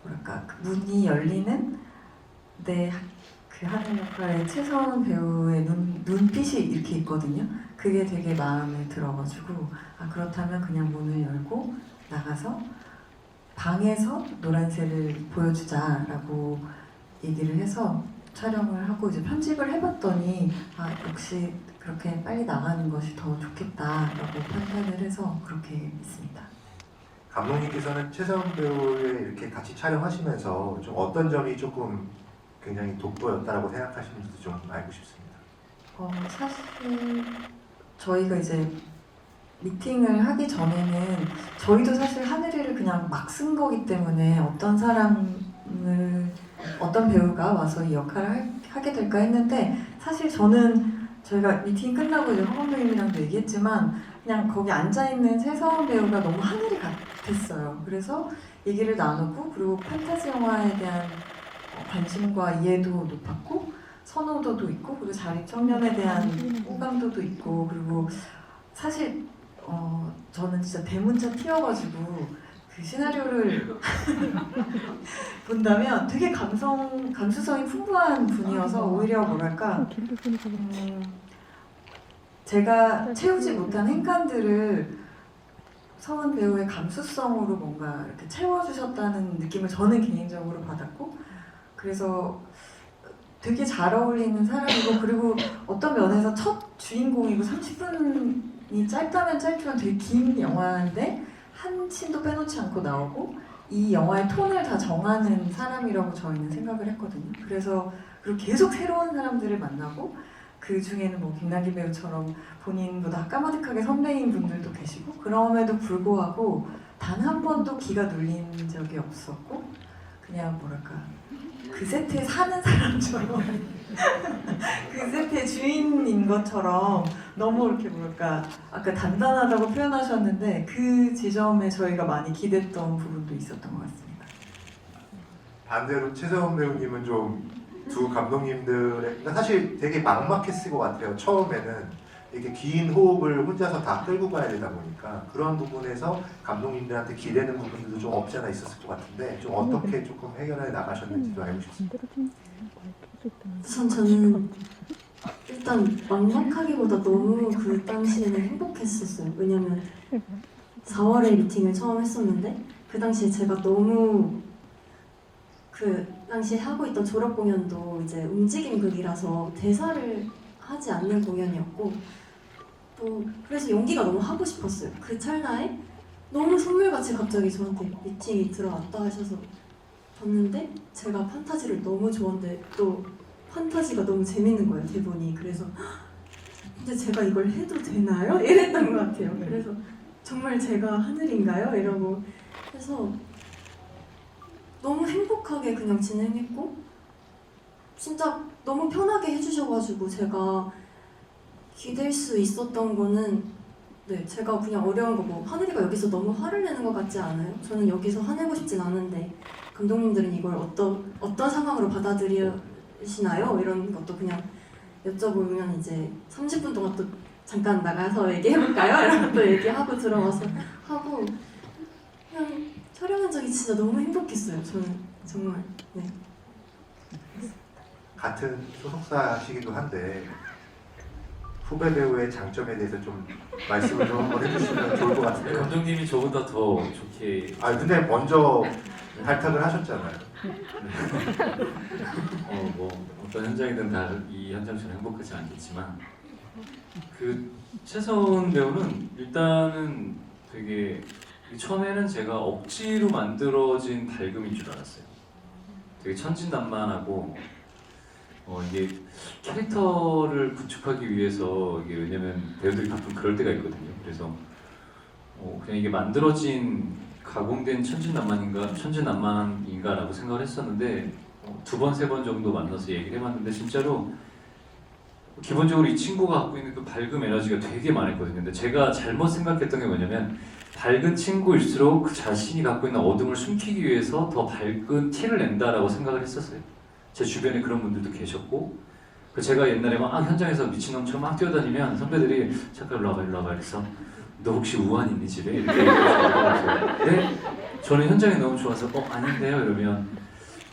뭐랄까 그 문이 열리는 그 하늘 역할의 최서원 배우의 눈빛이 이렇게 있거든요. 그게 되게 마음에 들어가지고 그렇다면 그냥 문을 열고 나가서 방에서 노란새를 보여주자라고 얘기를 해서 촬영을 하고 이제 편집을 해봤더니 역시 그렇게 빨리 나가는 것이 더 좋겠다라고 판단을 해서 그렇게 했습니다. 감독님께서는 최서원 배우의 이렇게 같이 촬영하시면서 좀 어떤 점이 조금 굉장히 돋보였다라고 생각하시는지도 좀 알고 싶습니다. 사실 저희가 이제 미팅을 하기 전에는 저희도 사실 하늘이를 그냥 막 쓴 거기 때문에 어떤 배우가 와서 이 역할을 하게 될까 했는데 사실 저희가 미팅 끝나고 이제 허 감독님이랑도 얘기했지만 그냥 거기 앉아있는 최서원 배우가 너무 하늘이 같았어요. 그래서 얘기를 나누고 그리고 판타지 영화에 대한 관심과 이해도 높았고 선호도도 있고 그리고 자립 청년에 대한 호감도도 있고 그리고 사실 저는 진짜 대문자 튀어가지고 그 시나리오를 본다면 되게 감수성이 풍부한 분이어서 오히려 뭐랄까 제가 채우지 못한 행간들을 서원 배우의 감수성으로 뭔가 이렇게 채워주셨다는 느낌을 저는 개인적으로 받았고 그래서 되게 잘 어울리는 사람이고 그리고 어떤 면에서 첫 주인공이고 30분이 짧다면 짧지만 되게 긴 영화인데 한 씬도 빼놓지 않고 나오고 이 영화의 톤을 다 정하는 사람이라고 저희는 생각을 했거든요. 그래서 그리고 계속 새로운 사람들을 만나고 그 중에는 뭐 김남기 배우처럼 본인보다 까마득하게 선배인 분들도 계시고 그럼에도 불구하고 단 한 번도 기가 눌린 적이 없었고 그냥 뭐랄까 그 세트에 사는 사람처럼 그 세트의 주인인 것처럼 너무 이렇게 뭐랄까 아까 단단하다고 표현하셨는데 그 지점에 저희가 많이 기댔던 부분도 있었던 것 같습니다. 반대로 최서원 배우님은 좀 두 감독님들의 그러니까 사실 되게 막막했을 것 같아요. 처음에는 이렇게 긴 호흡을 혼자서 다 끌고 가야 되다 보니까 그런 부분에서 감독님들한테 기대는 부분들도 좀 없지 않아 있었을 것 같은데 좀 어떻게 조금 해결해 나가셨는지도 알고 싶습니다. 저는 일단 막막하기보다 너무 그 당시에는 행복했었어요. 왜냐면 4월에 미팅을 처음 했었는데 그 당시에 제가 너무 그 당시에 하고 있던 졸업 공연도 이제 움직임극이라서 대사를 하지 않는 공연이었고 또 그래서 연기가 너무 하고 싶었어요. 그 찰나에 너무 선물같이 갑자기 저한테 미팅이 들어왔다 하셔서 봤는데 제가 판타지를 너무 좋아하는데 또 판타지가 너무 재밌는 거예요, 대본이. 그래서 근데 제가 이걸 해도 되나요? 이랬던 것 같아요. 그래서 정말 제가 하늘인가요? 이러고 해서 너무 행복하게 그냥 진행했고 진짜 너무 편하게 해주셔가지고 제가 기댈 수 있었던 거는 네, 제가 그냥 어려운 거 뭐 하늘이가 여기서 너무 화를 내는 것 같지 않아요? 저는 여기서 화내고 싶진 않은데 감독님들은 이걸 어떤 상황으로 받아들이시나요? 이런 것도 그냥 여쭤보면 이제 30분 동안 또 잠깐 나가서 얘기해볼까요? 이런 것도 얘기하고 들어와서 하고 그냥 촬영한 적이 진짜 너무 행복했어요. 저는 정말 네. 같은 소속사시기도 한데 후배 배우의 장점에 대해서 좀 말씀을 좀 한번 해주시면 좋을 것 같은데요. 감독님이 저보다 더 좋게 아 근데 먼저 발탁을 하셨잖아요. 뭐 어떤 현장이든 다 이 현장처럼 행복하지 않겠지만 그 최서원 배우는 일단은 되게 처음에는 제가 억지로 만들어진 밝음인 줄 알았어요. 되게 천진난만하고 이게 캐릭터를 구축하기 위해서 이게 왜냐면 배우들이 가끔 그럴 때가 있거든요. 그래서 그냥 이게 만들어진 가공된 천진난만인가라고 생각을 했었는데 두 번, 세 번 정도 만나서 얘기를 해봤는데 진짜로 기본적으로 이 친구가 갖고 있는 그 밝음 에너지가 되게 많았거든요. 근데 제가 잘못 생각했던 게 뭐냐면 밝은 친구일수록 그 자신이 갖고 있는 어둠을 숨기기 위해서 더 밝은 티를 낸다라고 생각을 했었어요. 제 주변에 그런 분들도 계셨고 제가 옛날에 막 현장에서 미친놈처럼 막 뛰어다니면 선배들이 잠깐 일로 와봐 이래서 너 혹시 우한 있니 집에? 이렇게 얘기해서 네? 저는 현장이 너무 좋아서 아닌데요 이러면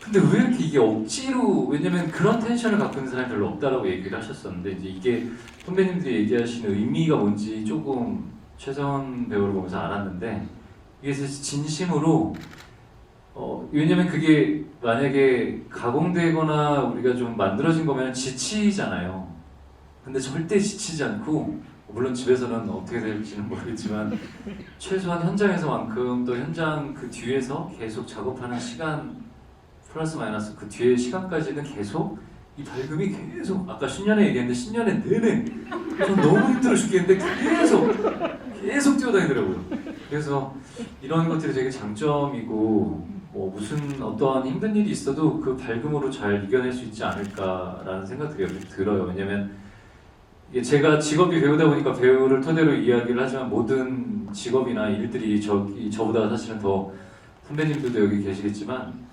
근데 왜 이렇게 이게 억지로 왜냐면 그런 텐션을 갖고 있는 사람이 별로 없다라고 얘기를 하셨었는데 이제 이게 선배님들이 얘기하시는 의미가 뭔지 조금 최서원 배우를 보면서 알았는데 이게 사실 진심으로 왜냐면 그게 만약에 가공되거나 우리가 좀 만들어진 거면 지치잖아요. 근데 절대 지치지 않고 물론 집에서는 어떻게 될지는 모르겠지만 최소한 현장에서만큼 또 현장 그 뒤에서 계속 작업하는 시간 플러스 마이너스 그 뒤에 시간까지는 계속 이 밝음이 계속 아까 신년회 얘기했는데 신년회 내내 전 너무 힘들어 죽겠는데 계속 뛰어다니더라고요. 그래서 이런 것들이 되게 장점이고 무슨 어떠한 힘든 일이 있어도 그 밝음으로 잘 이겨낼 수 있지 않을까라는 생각이 들어요. 왜냐면 제가 직업이 배우다 보니까 배우를 토대로 이야기를 하지만 모든 직업이나 일들이 저보다 사실은 더 선배님들도 여기 계시겠지만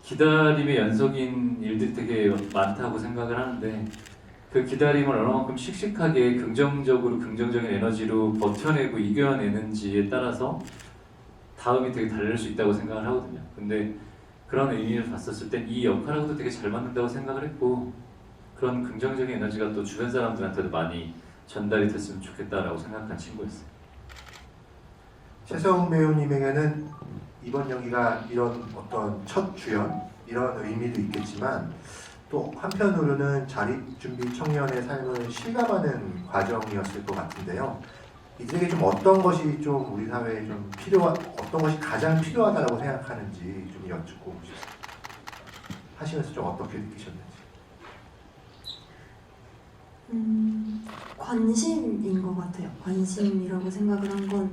기다림의 연속인 일들이 되게 많다고 생각을 하는데 그 기다림을 얼마만큼 씩씩하게 긍정적인 에너지로 버텨내고 이겨내는지에 따라서 다음이 되게 달릴 수 있다고 생각을 하거든요. 근데 그런 의미를 봤었을 땐 이 역할하고도 되게 잘 맞는다고 생각을 했고 그런 긍정적인 에너지가 또 주변 사람들한테도 많이 전달이 됐으면 좋겠다라고 생각한 친구였어요. 최서원 배우님에게는 이번 연기가 이런 어떤 첫 주연 이런 의미도 있겠지만 또 한편으로는 자립준비 청년의 삶을 실감하는 과정이었을 것 같은데요. 이들에게 좀 어떤 것이 좀 우리 사회에 좀 어떤 것이 가장 필요하다고 생각하는지 좀 여쭙고 싶습니다. 하시면서 좀 어떻게 느끼셨는지. 관심인 것 같아요. 관심이라고 생각을 한 건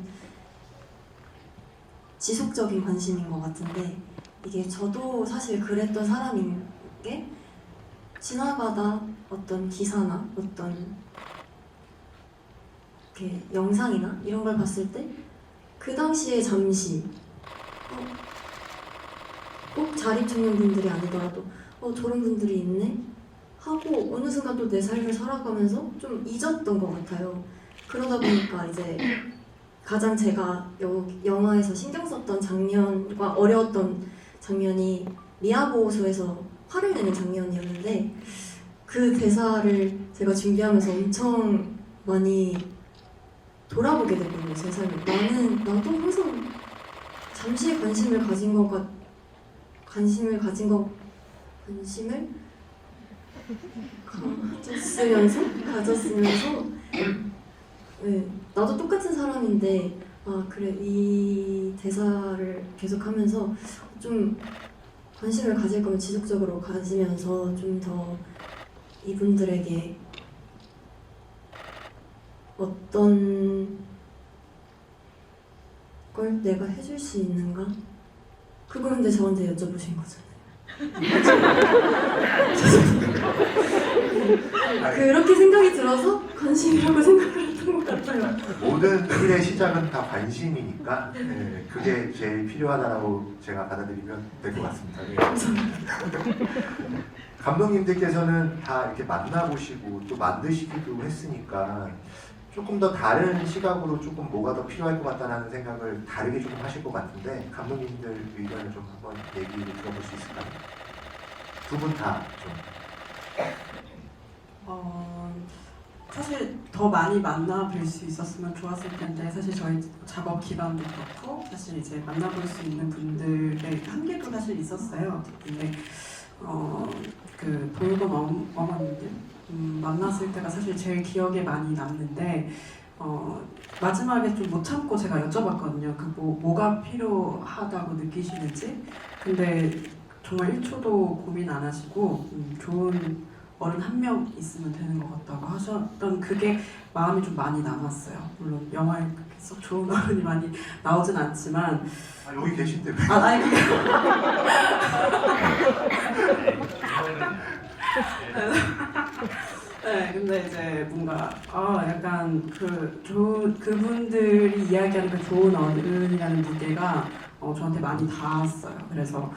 지속적인 관심인 것 같은데 이게 저도 사실 그랬던 사람인 게 지나가다 어떤 기사나 어떤 이렇게 영상이나 이런 걸 봤을 때 그 당시에 잠시 꼭 자립청년분들이 아니더라도 저런 분들이 있네 하고 어느 순간 또 내 삶을 살아가면서 좀 잊었던 것 같아요. 그러다 보니까 이제 가장 제가 영화에서 신경 썼던 장면과 어려웠던 장면이 미야보호소에서 화를 내는 장면이었는데 그 대사를 제가 준비하면서 엄청 많이 돌아보게 됐거든요. 제 삶을. 나도 항상 잠시 관심을 가졌으면서 네, 나도 똑같은 사람인데 그래 이 대사를 계속하면서 좀 관심을 가질 거면 지속적으로 가지면서 좀 더 이분들에게 어떤 걸 내가 해줄 수 있는가? 그걸 근데 저한테 여쭤보신 거잖아요. 그렇게 생각이 들어서 관심이라고 생각을 했던 것 같아요. 모든 일의 시작은 다 관심이니까 네, 그게 제일 필요하다라고 제가 받아들이면 될 것 같습니다. 네. 감독님들께서는 다 이렇게 만나보시고 또 만드시기도 했으니까 조금 더 다른 시각으로 조금 뭐가 더 필요할 것 같다는 생각을 다르게 조금 하실 것 같은데 감독님들 의견을 좀 한번 얘기를 들어볼 수 있을까요? 두 분 다 좀. 사실 더 많이 만나뵐 수 있었으면 좋았을 텐데 사실 저희 작업 기간도 그렇고 사실 이제 만나볼 수 있는 분들의 한계도 사실 있었어요. 근데 그 돌봄 어머님들 만났을 때가 사실 제일 기억에 많이 남는데 마지막에 좀 못 참고 제가 여쭤봤거든요. 그 뭐가 필요하다고 느끼시는지. 근데 정말 1초도 고민 안 하시고 좋은 어른 한 명 있으면 되는 것 같다고 하셨던 그게 마음이 좀 많이 남았어요. 물론 영화에 그렇게 썩 좋은 어른이 많이 나오진 않지만 여기 계신데 왜? 아니 그게 네, 근데 이제 뭔가 약간 그분들이 이야기하는 그 좋은 어른이라는 무게가 저한테 많이 닿았어요. 그래서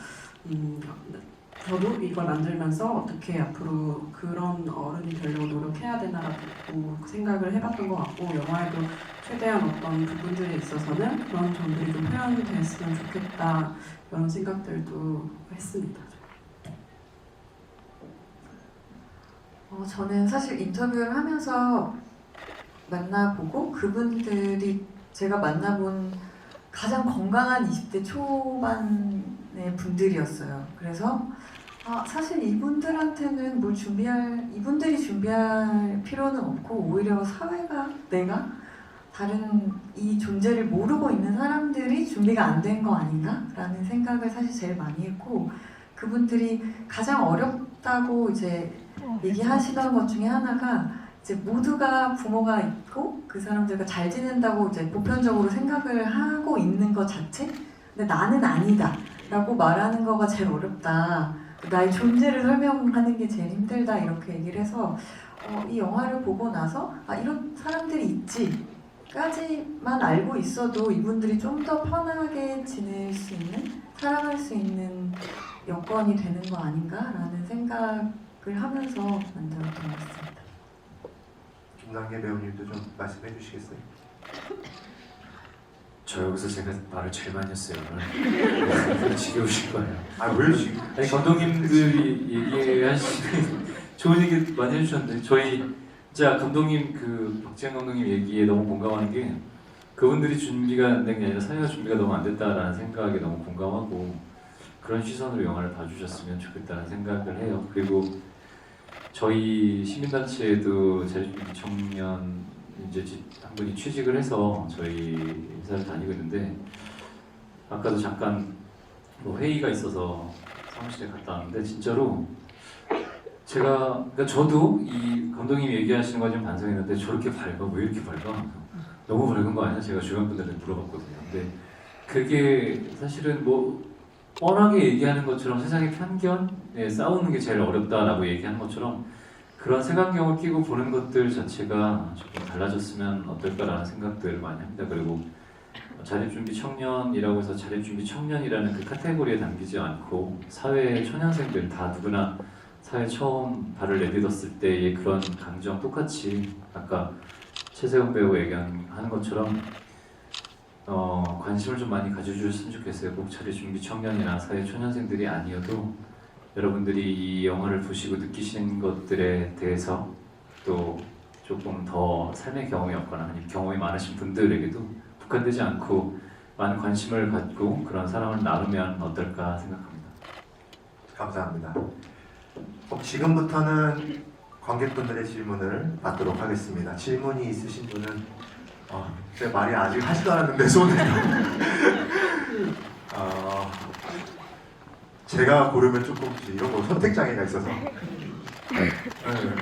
저도 이걸 만들면서 어떻게 앞으로 그런 어른이 되려고 노력해야 되나라고 생각을 해봤던 것 같고 영화에도 최대한 어떤 부분들에 있어서는 그런 점들이 좀 표현됐으면 좋겠다 이런 생각들도 했습니다. 저는 사실 인터뷰를 하면서 만나보고 그분들이 제가 만나본 가장 건강한 20대 초반의 분들이었어요. 그래서 사실 이분들한테는 이분들이 준비할 필요는 없고 오히려 사회가 내가 다른 이 존재를 모르고 있는 사람들이 준비가 안 된 거 아닌가? 라는 생각을 사실 제일 많이 했고 그분들이 가장 어렵다고 이제 얘기하시던 것 중에 하나가 이제 모두가 부모가 있고 그 사람들과 잘 지낸다고 이제 보편적으로 생각을 하고 있는 것 자체? 근데 나는 아니다 라고 말하는 거가 제일 어렵다. 나의 존재를 설명하는 게 제일 힘들다 이렇게 얘기를 해서 이 영화를 보고 나서 이런 사람들이 있지 까지만 알고 있어도 이분들이 좀 더 편하게 지낼 수 있는 살아갈 수 있는 여건이 되는 거 아닌가라는 생각을 하면서 만들었던 것 같습니다. 김남길 배우님도 좀 말씀해 주시겠어요? 저 여기서 제가 말을 제일 많이 했어요. 지겨우실 거예요. 왜 지금? 아니, 감독님들이 얘기하시는 좋은 얘기 많이 해주셨는데 저희 진짜 감독님 박지현 감독님 얘기에 너무 공감하는 게 그분들이 준비가 안 된 게 아니라 사회가 준비가 너무 안 됐다라는 생각에 너무 공감하고 그런 시선으로 영화를 봐주셨으면 좋겠다는 생각을 해요. 그리고 저희 시민단체에도 자립준비 청년 이제 한 분이 취직을 해서 저희 회사를 다니고 있는데 아까도 잠깐 회의가 있어서 사무실에 갔다 왔는데 진짜로 그러니까 저도 이 감독님이 얘기하시는 거 좀 반성했는데 저렇게 밝아? 왜 이렇게 밝아? 너무 밝은 거 아니야? 제가 주변 분들한테 물어봤거든요. 근데 그게 사실은 뻔하게 얘기하는 것처럼 세상의 편견에 싸우는 게 제일 어렵다라고 얘기하는 것처럼 그런 색안경을 끼고 보는 것들 자체가 조금 달라졌으면 어떨까라는 생각들을 많이 합니다. 그리고 자립준비 청년이라고 해서 자립준비 청년이라는 그 카테고리에 담기지 않고 사회 초년생들 다 누구나 사회 처음 발을 내딛었을 때의 그런 감정 똑같이 아까 최세훈 배우 얘기하는 것처럼 관심을 좀 많이 가져주셨으면 좋겠어요. 꼭 자립준비 청년이나 사회 초년생들이 아니어도 여러분들이 이 영화를 보시고 느끼신 것들에 대해서 또 조금 더 삶의 경험이 없거나 아니면 경험이 많으신 분들에게도 국한되지 않고 많은 관심을 갖고 그런 사랑을 나누면 어떨까 생각합니다. 감사합니다. 그럼 지금부터는 관객분들의 질문을 받도록 하겠습니다. 질문이 있으신 분은 제 말이 아직 하지도 않았는데 손을 제가 고르면 조금 이런 거 선택 장애가 있어서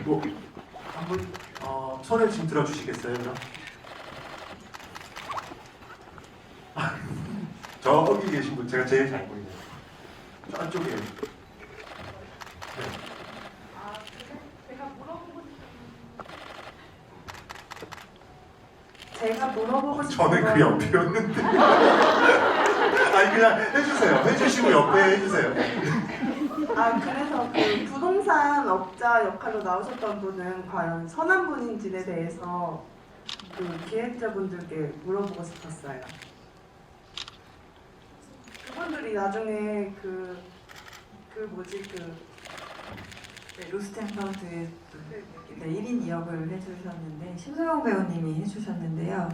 뭐 한번 손을 지금 들어주시겠어요? 그럼? 저기 계신 분 제가 제일 잘 보이네요. 저쪽에. 네. 제가 물어보고 싶은 저는 그 옆이었는데. 아니 그냥 해주세요. 해주시고 옆에 해주세요. 그래서 그 부동산 업자 역할로 나오셨던 분은 과연 선한 분인지에 대해서 그 기획자분들께 물어보고 싶었어요. 그분들이 나중에 로스트 앤 파운드에 1인 2역을 해주셨는데 심소영 배우님이 해주셨는데요.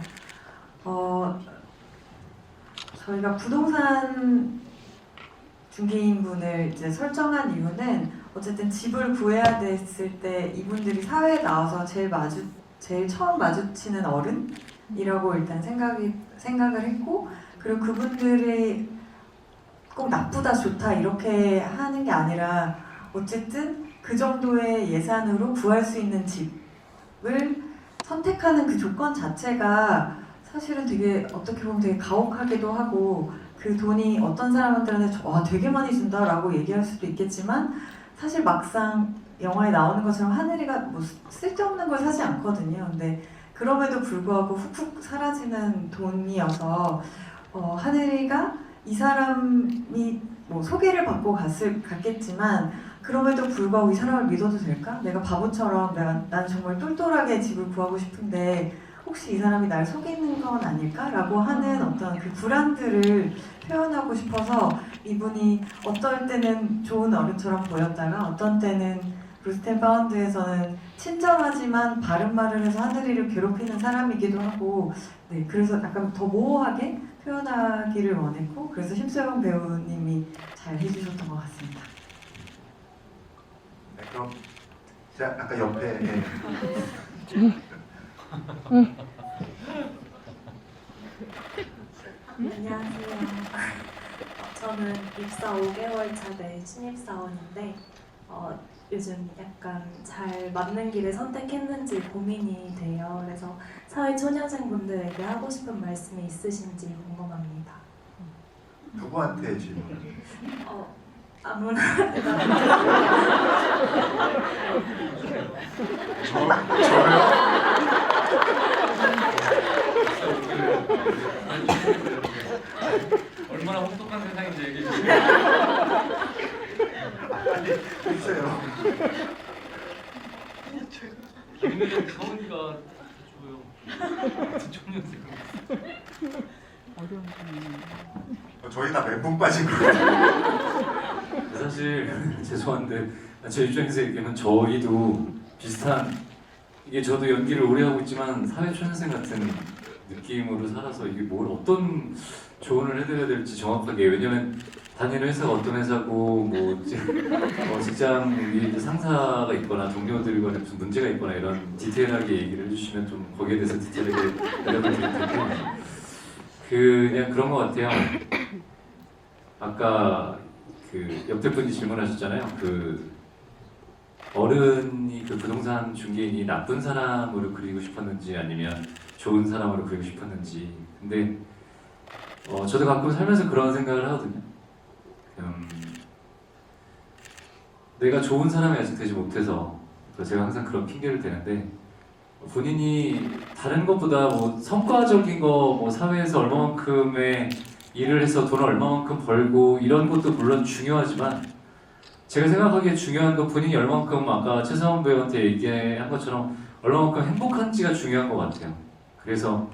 저희가 부동산 중개인분을 이제 설정한 이유는 어쨌든 집을 구해야 됐을 때 이분들이 사회에 나와서 제일 처음 마주치는 어른이라고 일단 생각을 했고, 그리고 그분들이 꼭 나쁘다 좋다 이렇게 하는 게 아니라 어쨌든 그 정도의 예산으로 구할 수 있는 집을 선택하는 그 조건 자체가 사실은 되게 어떻게 보면 되게 가혹하기도 하고, 그 돈이 어떤 사람들한테 되게 많이 준다라고 얘기할 수도 있겠지만 사실 막상 영화에 나오는 것처럼 하늘이가 뭐 쓸데없는 걸 사지 않거든요. 근데 그럼에도 불구하고 훅훅 사라지는 돈이어서 하늘이가 이 사람이 뭐 소개를 받고 갔겠지만 그럼에도 불구하고 이 사람을 믿어도 될까? 내가 바보처럼 난 정말 똘똘하게 집을 구하고 싶은데 혹시 이 사람이 날 속이는 건 아닐까? 라고 하는 어떤 그 불안들을 표현하고 싶어서 이분이 어떨 때는 좋은 어른처럼 보였다가 어떤 때는 로스트 앤 파운드에서는 친절하지만 바른 말을 해서 하늘이를 괴롭히는 사람이기도 하고, 네, 그래서 약간 더 모호하게 표현하기를 원했고, 그래서 심수영 배우님이 잘 해주셨던 것 같습니다. 네, 그럼 제가 아까 옆에 안녕하세요. 저는 입사 5개월 차 된 신입사원인데 요즘 약간 잘 맞는 길을 선택했는지 고민이 돼요. 그래서 사회초년생분들에게 하고 싶은 말씀이 있으신지 궁금합니다. 누구한테 질문? 아무나 저요? 얼마나 혹독한 세상인지 얘기해 주세요. 아니 해주세요. 김민현 서은이가 줘요. 초년생. 저희 다 멘붕 빠진 거예요. 사실 죄송한데 제 입장에서 얘기하면 저희도 비슷한, 이게 저도 연기를 오래 하고 있지만 사회초년생 같은 느낌으로 살아서 이게 뭘 어떤 조언을 해드려야 될지 정확하게, 왜냐면 다니는 회사가 어떤 회사고 뭐 직장 위에 상사가 있거나 동료들 간에 무슨 문제가 있거나 이런 디테일하게 얘기를 해주시면 좀 거기에 대해서 디테일하게 대답을 드릴 텐데, 그냥 그런 것 같아요. 아까 그 옆에 분이 질문하셨잖아요. 그 어른이 그 부동산 중개인이 나쁜 사람으로 그리고 싶었는지 아니면 좋은 사람으로 그리고 싶었는지. 근데 저도 가끔 살면서 그런 생각을 하거든요. 내가 좋은 사람이 아직 되지 못해서 제가 항상 그런 핑계를 대는데, 본인이 다른 것보다 뭐 성과적인 거, 뭐 사회에서 얼마만큼의 일을 해서 돈을 얼마만큼 벌고 이런 것도 물론 중요하지만, 제가 생각하기에 중요한 건 본인이 얼마만큼, 아까 최서원 배우한테 얘기한 것처럼 얼마만큼 행복한지가 중요한 것 같아요. 그래서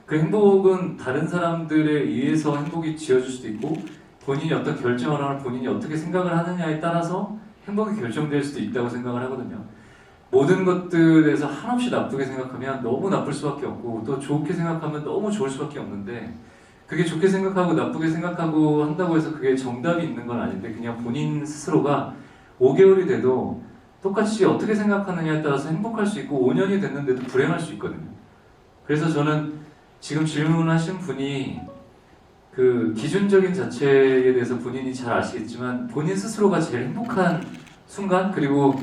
그 행복은 다른 사람들에 의해서 행복이 지어질 수도 있고, 본인이 어떤 결정을 하면 본인이 어떻게 생각을 하느냐에 따라서 행복이 결정될 수도 있다고 생각을 하거든요. 모든 것들에서 한없이 나쁘게 생각하면 너무 나쁠 수밖에 없고 또 좋게 생각하면 너무 좋을 수밖에 없는데 그게 좋게 생각하고 나쁘게 생각하고 한다고 해서 그게 정답이 있는 건 아닌데 그냥 본인 스스로가 5개월이 돼도 똑같이 어떻게 생각하느냐에 따라서 행복할 수 있고 5년이 됐는데도 불행할 수 있거든요. 그래서 저는 지금 질문하신 분이 그 기준적인 자체에 대해서 본인이 잘 아시겠지만 본인 스스로가 제일 행복한 순간 그리고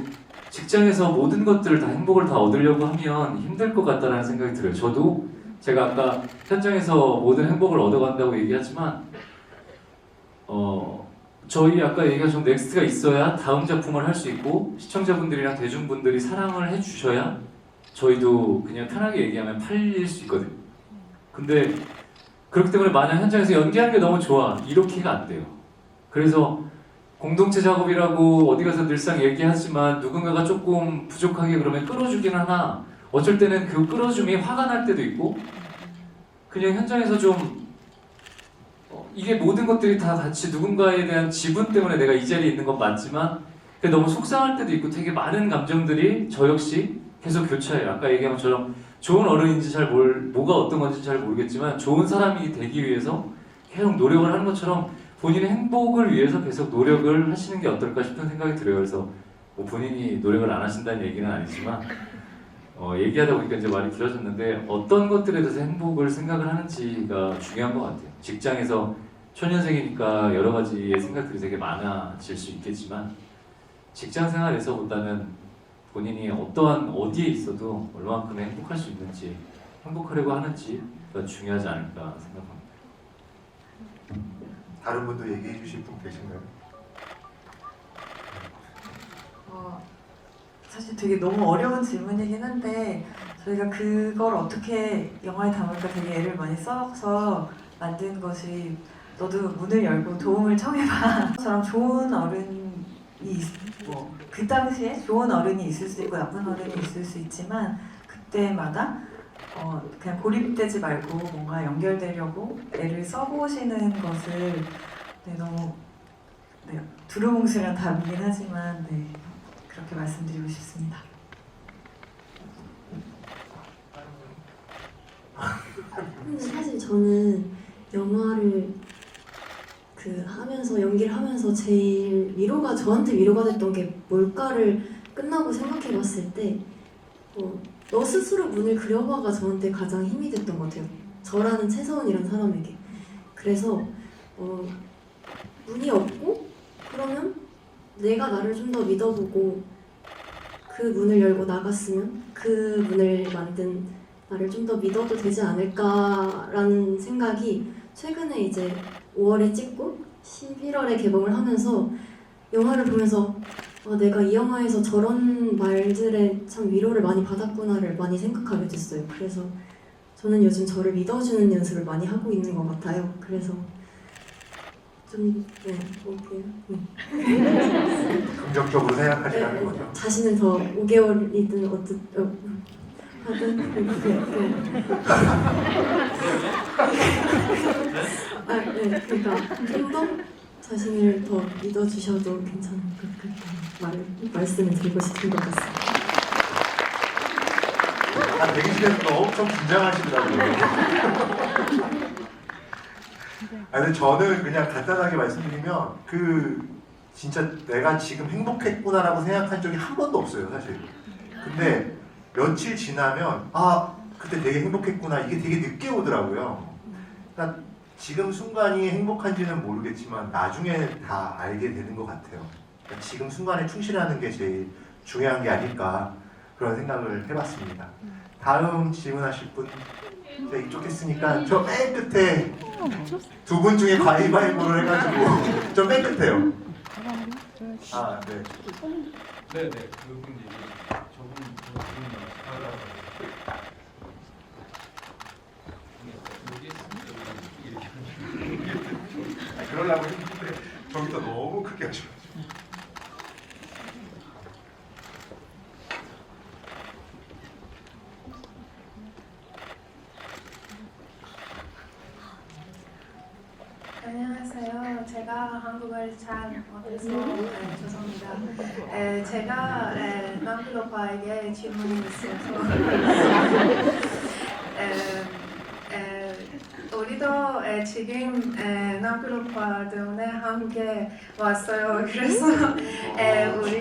직장에서 모든 것들을 다 행복을 다 얻으려고 하면 힘들 것 같다는 생각이 들어요. 저도 제가 아까 현장에서 모든 행복을 얻어간다고 얘기하지만 저희 아까 얘기한 좀 넥스트가 있어야 다음 작품을 할 수 있고 시청자분들이랑 대중분들이 사랑을 해주셔야 저희도 그냥 편하게 얘기하면 팔릴 수 있거든요. 근데 그렇기 때문에 만약 현장에서 연기하는 게 너무 좋아 이렇게가 안 돼요. 그래서 공동체 작업이라고 어디 가서 늘상 얘기하지만 누군가가 조금 부족하게 그러면 끌어주긴 하나 어쩔 때는 그 끌어줌이 화가 날 때도 있고 그냥 현장에서 좀 이게 모든 것들이 다 같이 누군가에 대한 지분 때문에 내가 이 자리에 있는 건 맞지만 그게 너무 속상할 때도 있고 되게 많은 감정들이 저 역시 계속 교차해요. 아까 얘기한 것처럼 좋은 어른인지 뭐가 어떤 건지 잘 모르겠지만 좋은 사람이 되기 위해서 계속 노력을 하는 것처럼 본인의 행복을 위해서 계속 노력을 하시는 게 어떨까 싶은 생각이 들어요. 그래서 뭐 본인이 노력을 안 하신다는 얘기는 아니지만 얘기하다 보니까 이제 말이 길어졌는데 어떤 것들에 대해서 행복을 생각을 하는지가 중요한 것 같아요. 직장에서 초년생이니까 여러 가지의 생각들이 되게 많아질 수 있겠지만 직장 생활에서보다는 본인이 어디에 있어도 얼마만큼 행복할 수 있는지 행복하려고 하는지가 중요하지 않을까 생각합니다. 다른 분도 얘기해 주실 분 계신가요? 사실 되게 너무 어려운 질문이긴 한데 저희가 그걸 어떻게 영화에 담을까 되게 애를 많이 써서 만든 것이 너도 문을 열고 도움을 청해봐 처럼 좋은 어른이 그 당시에 좋은 어른이 있을 수 있고 나쁜 어른이 있을 수 있지만 그때마다 그냥 고립되지 말고 뭔가 연결되려고 애를 써보시는 것을 너무 두루뭉술한 답이긴 하지만 그렇게 말씀드리고 싶습니다. 근데 사실 저는 영화를 연기를 하면서 제일 저한테 위로가 됐던 게 뭘까를 끝나고 생각해봤을 때 너 스스로 문을 그려봐가 저한테 가장 힘이 됐던 것 같아요. 저라는 최서원이란 사람에게. 그래서 문이 없고 그러면 내가 나를 좀 더 믿어보고 그 문을 열고 나갔으면 그 문을 만든 나를 좀 더 믿어도 되지 않을까라는 생각이 최근에 이제 5월에 찍고 11월에 개봉을 하면서 영화를 보면서 내가 이 영화에서 저런 말들에 참 위로를 많이 받았구나를 많이 생각하게 됐어요. 그래서 저는 요즘 저를 믿어주는 연습을 많이 하고 있는 것 같아요. 그래서 좀 긍정적으로 생각하시라는 거죠. 자신은 더 5개월이든 하든 그러니까 좀 더 자신을 더 믿어주셔도 괜찮을 것 같다는 말씀을 드리고 싶은 것 같습니다. 대기실에서 엄청 긴장하시더라고요. 근데 저는 그냥 간단하게 말씀드리면 진짜 내가 지금 행복했구나라고 생각한 적이 한 번도 없어요, 사실. 근데 며칠 지나면 그때 되게 행복했구나 이게 되게 늦게 오더라고요. 그러니까 지금 순간이 행복한지는 모르겠지만 나중에 다 알게 되는 것 같아요. 그러니까 지금 순간에 충실하는 게 제일 중요한 게 아닐까 그런 생각을 해봤습니다. 다음 질문하실 분 이쪽 했으니까 저 맨 끝에 두 분 중에 가위바위보를 해가지고 저 맨 끝에요. 네. 네네 그분 얘기 저분 그러려고 했는데 저기서 너무 크게 하셔가지고. 안녕하세요. 제가 한국어를 잘 못해서 죄송합니다. 제가 남길 오빠에게 질문이 있어서 우리도 지금 남길 오빠 때문에 한국에 왔어요. 그래서 우리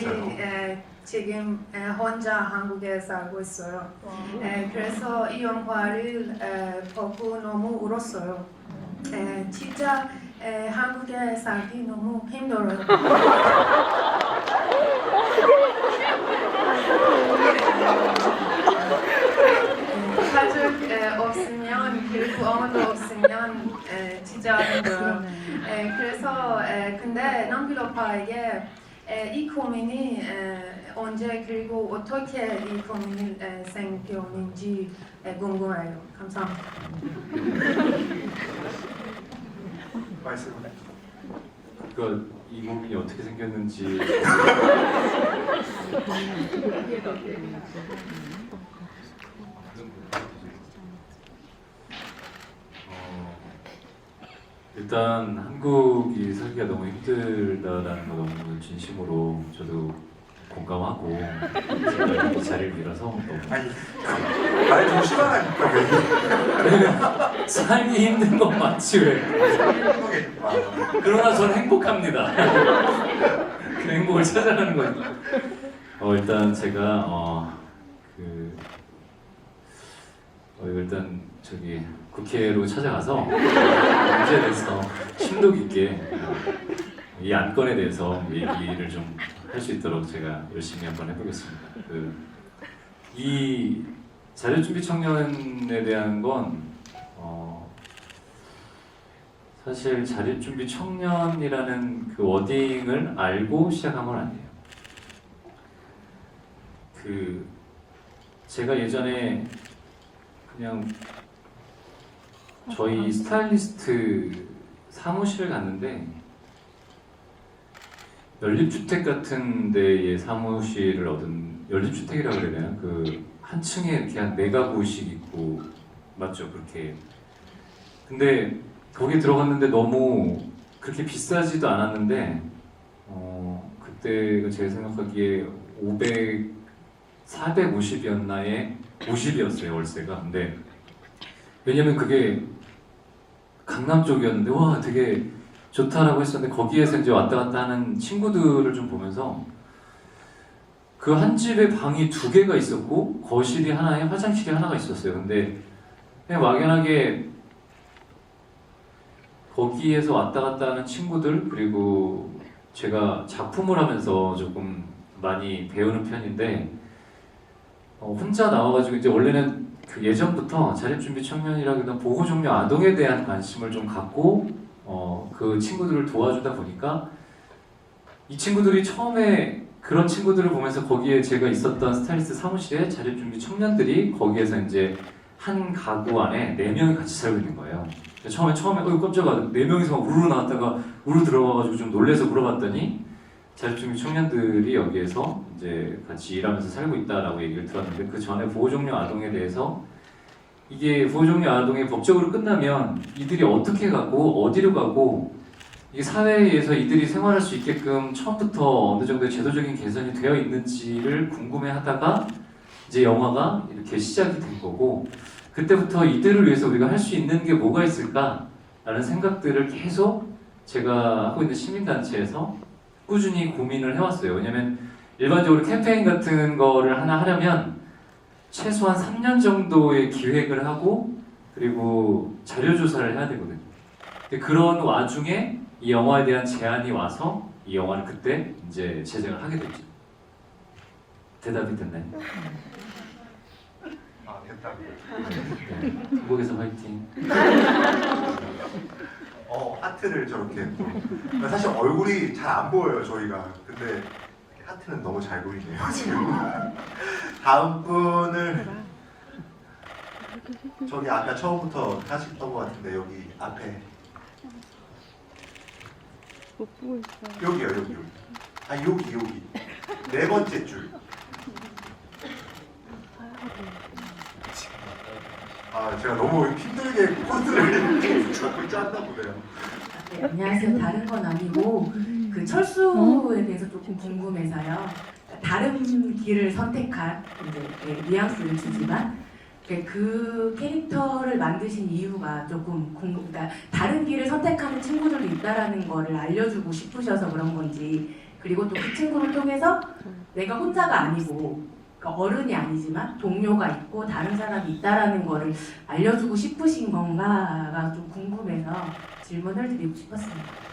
지금 혼자 한국에 살고 있어요. 그래서 이 영화를 보고 너무 울었어요. 진짜 한국에 살기 너무 힘들어요. 가족 없으면 그리고 어머도 없으면 진짜 힘들어요. 그래서 근데 남길 오빠에게 이 고민이 언제 그리고 어떻게 이 고민이 생겼는지 궁금해요. 감사합니다. 말씀. 그러니까 이 고민이 어떻게 생겼는지 일단 한국이 살기가 너무 힘들다라는 거 너무 진심으로 저도 공감하고 제가 이 자리를 빌어서 너무 아니 말 좀 심하다니까. 왜냐면 살기 힘든 건 맞지 왜? 그러나 저는 행복합니다. 그 행복을 찾아가는 거니까. 일단 제가 일단 저기 국회로 찾아가서 문제에 대해서 심도 깊게 이 안건에 대해서 얘기를 좀 할 수 있도록 제가 열심히 한번 해보겠습니다. 이 자료준비 청년에 대한 건 사실 자립준비 청년이라는 그 워딩을 알고 시작한 건 아니에요. 제가 예전에 그냥 저희 스타일리스트 사무실을 갔는데 연립주택 같은 데의 사무실을 얻은 연립주택이라고 그래야 되나? 한 층에 이렇게 한 4가구씩 있고 맞죠? 그렇게. 근데 거기 들어갔는데 너무 그렇게 비싸지도 않았는데 그때 제가 생각하기에 450이었나에 50이었어요 월세가. 근데 왜냐면 그게 강남 쪽이었는데 와 되게 좋다라고 했었는데 거기에서 이제 왔다 갔다 하는 친구들을 좀 보면서 그 한 집에 방이 2개가 있었고 거실이 하나에 화장실이 하나가 있었어요. 근데 그냥 막연하게 거기에서 왔다 갔다 하는 친구들 그리고 제가 작품을 하면서 조금 많이 배우는 편인데 혼자 나와가지고 이제 원래는 그 예전부터 자립준비 청년이라기보다 보호종료 아동에 대한 관심을 좀 갖고 그 친구들을 도와주다 보니까 이 친구들이 처음에 그런 친구들을 보면서 거기에 제가 있었던 스타일리스트 사무실에 자립준비 청년들이 거기에서 이제 한 가구 안에 4명이 같이 살고 있는 거예요. 처음에 깜짝이야 4명이서 막 우르르 나왔다가 우르르 들어가가지고 좀 놀래서 물어봤더니 자립준비 청년들이 여기에서 이제 같이 일하면서 살고 있다라고 얘기를 들었는데 그 전에 보호종료 아동에 대해서 이게 보호종료 아동이 법적으로 끝나면 이들이 어떻게 가고 어디로 가고 이게 사회에서 이들이 생활할 수 있게끔 처음부터 어느 정도의 제도적인 개선이 되어 있는지를 궁금해하다가 이제 영화가 이렇게 시작이 된 거고 그때부터 이들을 위해서 우리가 할 수 있는 게 뭐가 있을까라는 생각들을 계속 제가 하고 있는 시민단체에서 꾸준히 고민을 해왔어요. 왜냐면 일반적으로 캠페인 같은 거를 하나 하려면 최소한 3년 정도의 기획을 하고 그리고 자료조사를 해야 되거든요. 근데 그런 와중에 이 영화에 대한 제안이 와서 이 영화를 그때 이제 제작을 하게 됐죠. 대답이 됐나요? 아 됐다. 네. 한국에서 화이팅. 하트를 저렇게 또 사실 얼굴이 잘 안 보여요 저희가. 근데 하트는 너무 잘 보이네요 지금. 다음 분을 저기 아까 처음부터 하셨던 것 같은데 여기 앞에 못 보고 있어요. 여기요 여기. 아 여기 4번째 줄. 아 제가 너무 힘들게 포즈를 잡고 짰나 보네요. 네, 안녕하세요. 다른 건 아니고 그 철수에 대해서 조금 궁금해서요. 다른 길을 선택한 이제 뉘앙스를 주지만 그 캐릭터를 만드신 이유가 조금 그러니까 다른 길을 선택하는 친구들도 있다라는 거를 알려주고 싶으셔서 그런 건지, 그리고 또 그 친구를 통해서 내가 혼자가 아니고 그러니까 어른이 아니지만 동료가 있고 다른 사람이 있다라는 거를 알려주고 싶으신 건가가 좀 궁금해서 질문을 드리고 싶었습니다.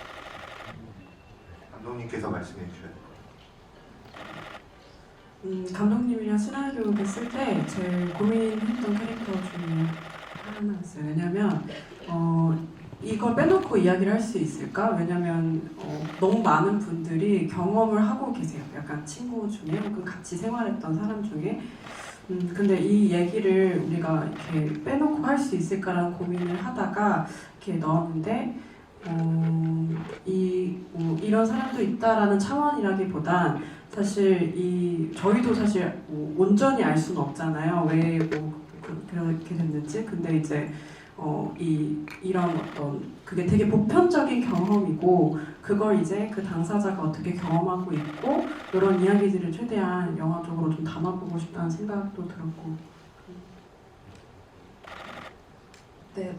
감독님께서 말씀해 주셔야 돼요. 감독님이랑 시나리오를 쓸 때 제일 고민했던 캐릭터 중에 하나였어요. 왜냐면 이걸 빼놓고 이야기를 할 수 있을까? 왜냐면 너무 많은 분들이 경험을 하고 계세요. 약간 친구 중에 혹은 같이 생활했던 사람 중에 근데 이 얘기를 우리가 이렇게 빼놓고 할 수 있을까라는 고민을 하다가 이렇게 넣었는데 이런 사람도 있다라는 차원이라기보단 사실 저희도 사실 온전히 알 수는 없잖아요. 왜 그렇게 됐는지. 근데 이제 이런 어떤 그게 되게 보편적인 경험이고 그걸 이제 그 당사자가 어떻게 경험하고 있고 이런 이야기들을 최대한 영화적으로 좀 담아보고 싶다는 생각도 들었고. 네,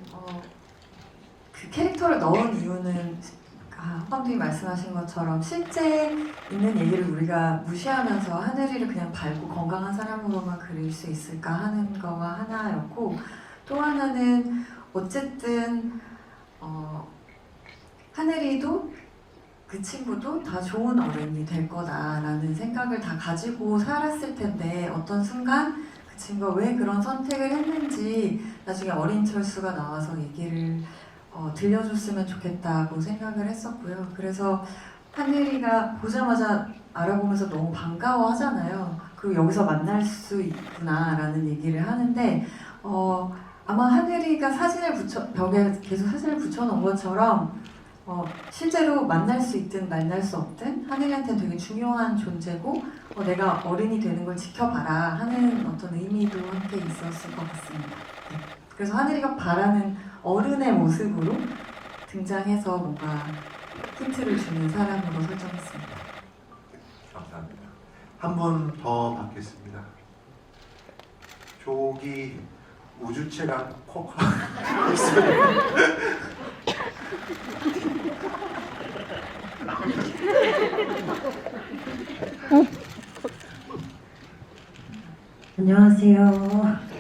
그 캐릭터를 넣은 이유는 감독님이 말씀하신 것처럼 실제 있는 얘기를 우리가 무시하면서 하늘이를 그냥 밝고 건강한 사람으로만 그릴 수 있을까 하는 거가 하나였고, 또 하나는 어쨌든 하늘이도 그 친구도 다 좋은 어른이 될 거다라는 생각을 다 가지고 살았을 텐데 어떤 순간 그 친구가 왜 그런 선택을 했는지 나중에 어린 철수가 나와서 얘기를 들려줬으면 좋겠다고 생각을 했었고요. 그래서 하늘이가 보자마자 알아보면서 너무 반가워하잖아요. 그리고 여기서 만날 수 있구나라는 얘기를 하는데 아마 하늘이가 사진을 벽에 계속 사진을 붙여놓은 것처럼 실제로 만날 수 있든 만날 수 없든 하늘이한테는 되게 중요한 존재고 내가 어른이 되는 걸 지켜봐라 하는 어떤 의미도 함께 있었을 것 같습니다. 네. 그래서 하늘이가 바라는 어른의 모습으로 등장해서 뭔가 힌트를 주는 사람으로 설정했습니다. 감사합니다. 한 분 더 받겠습니다. 저기 우주체가 코코 있어요. 안녕하세요.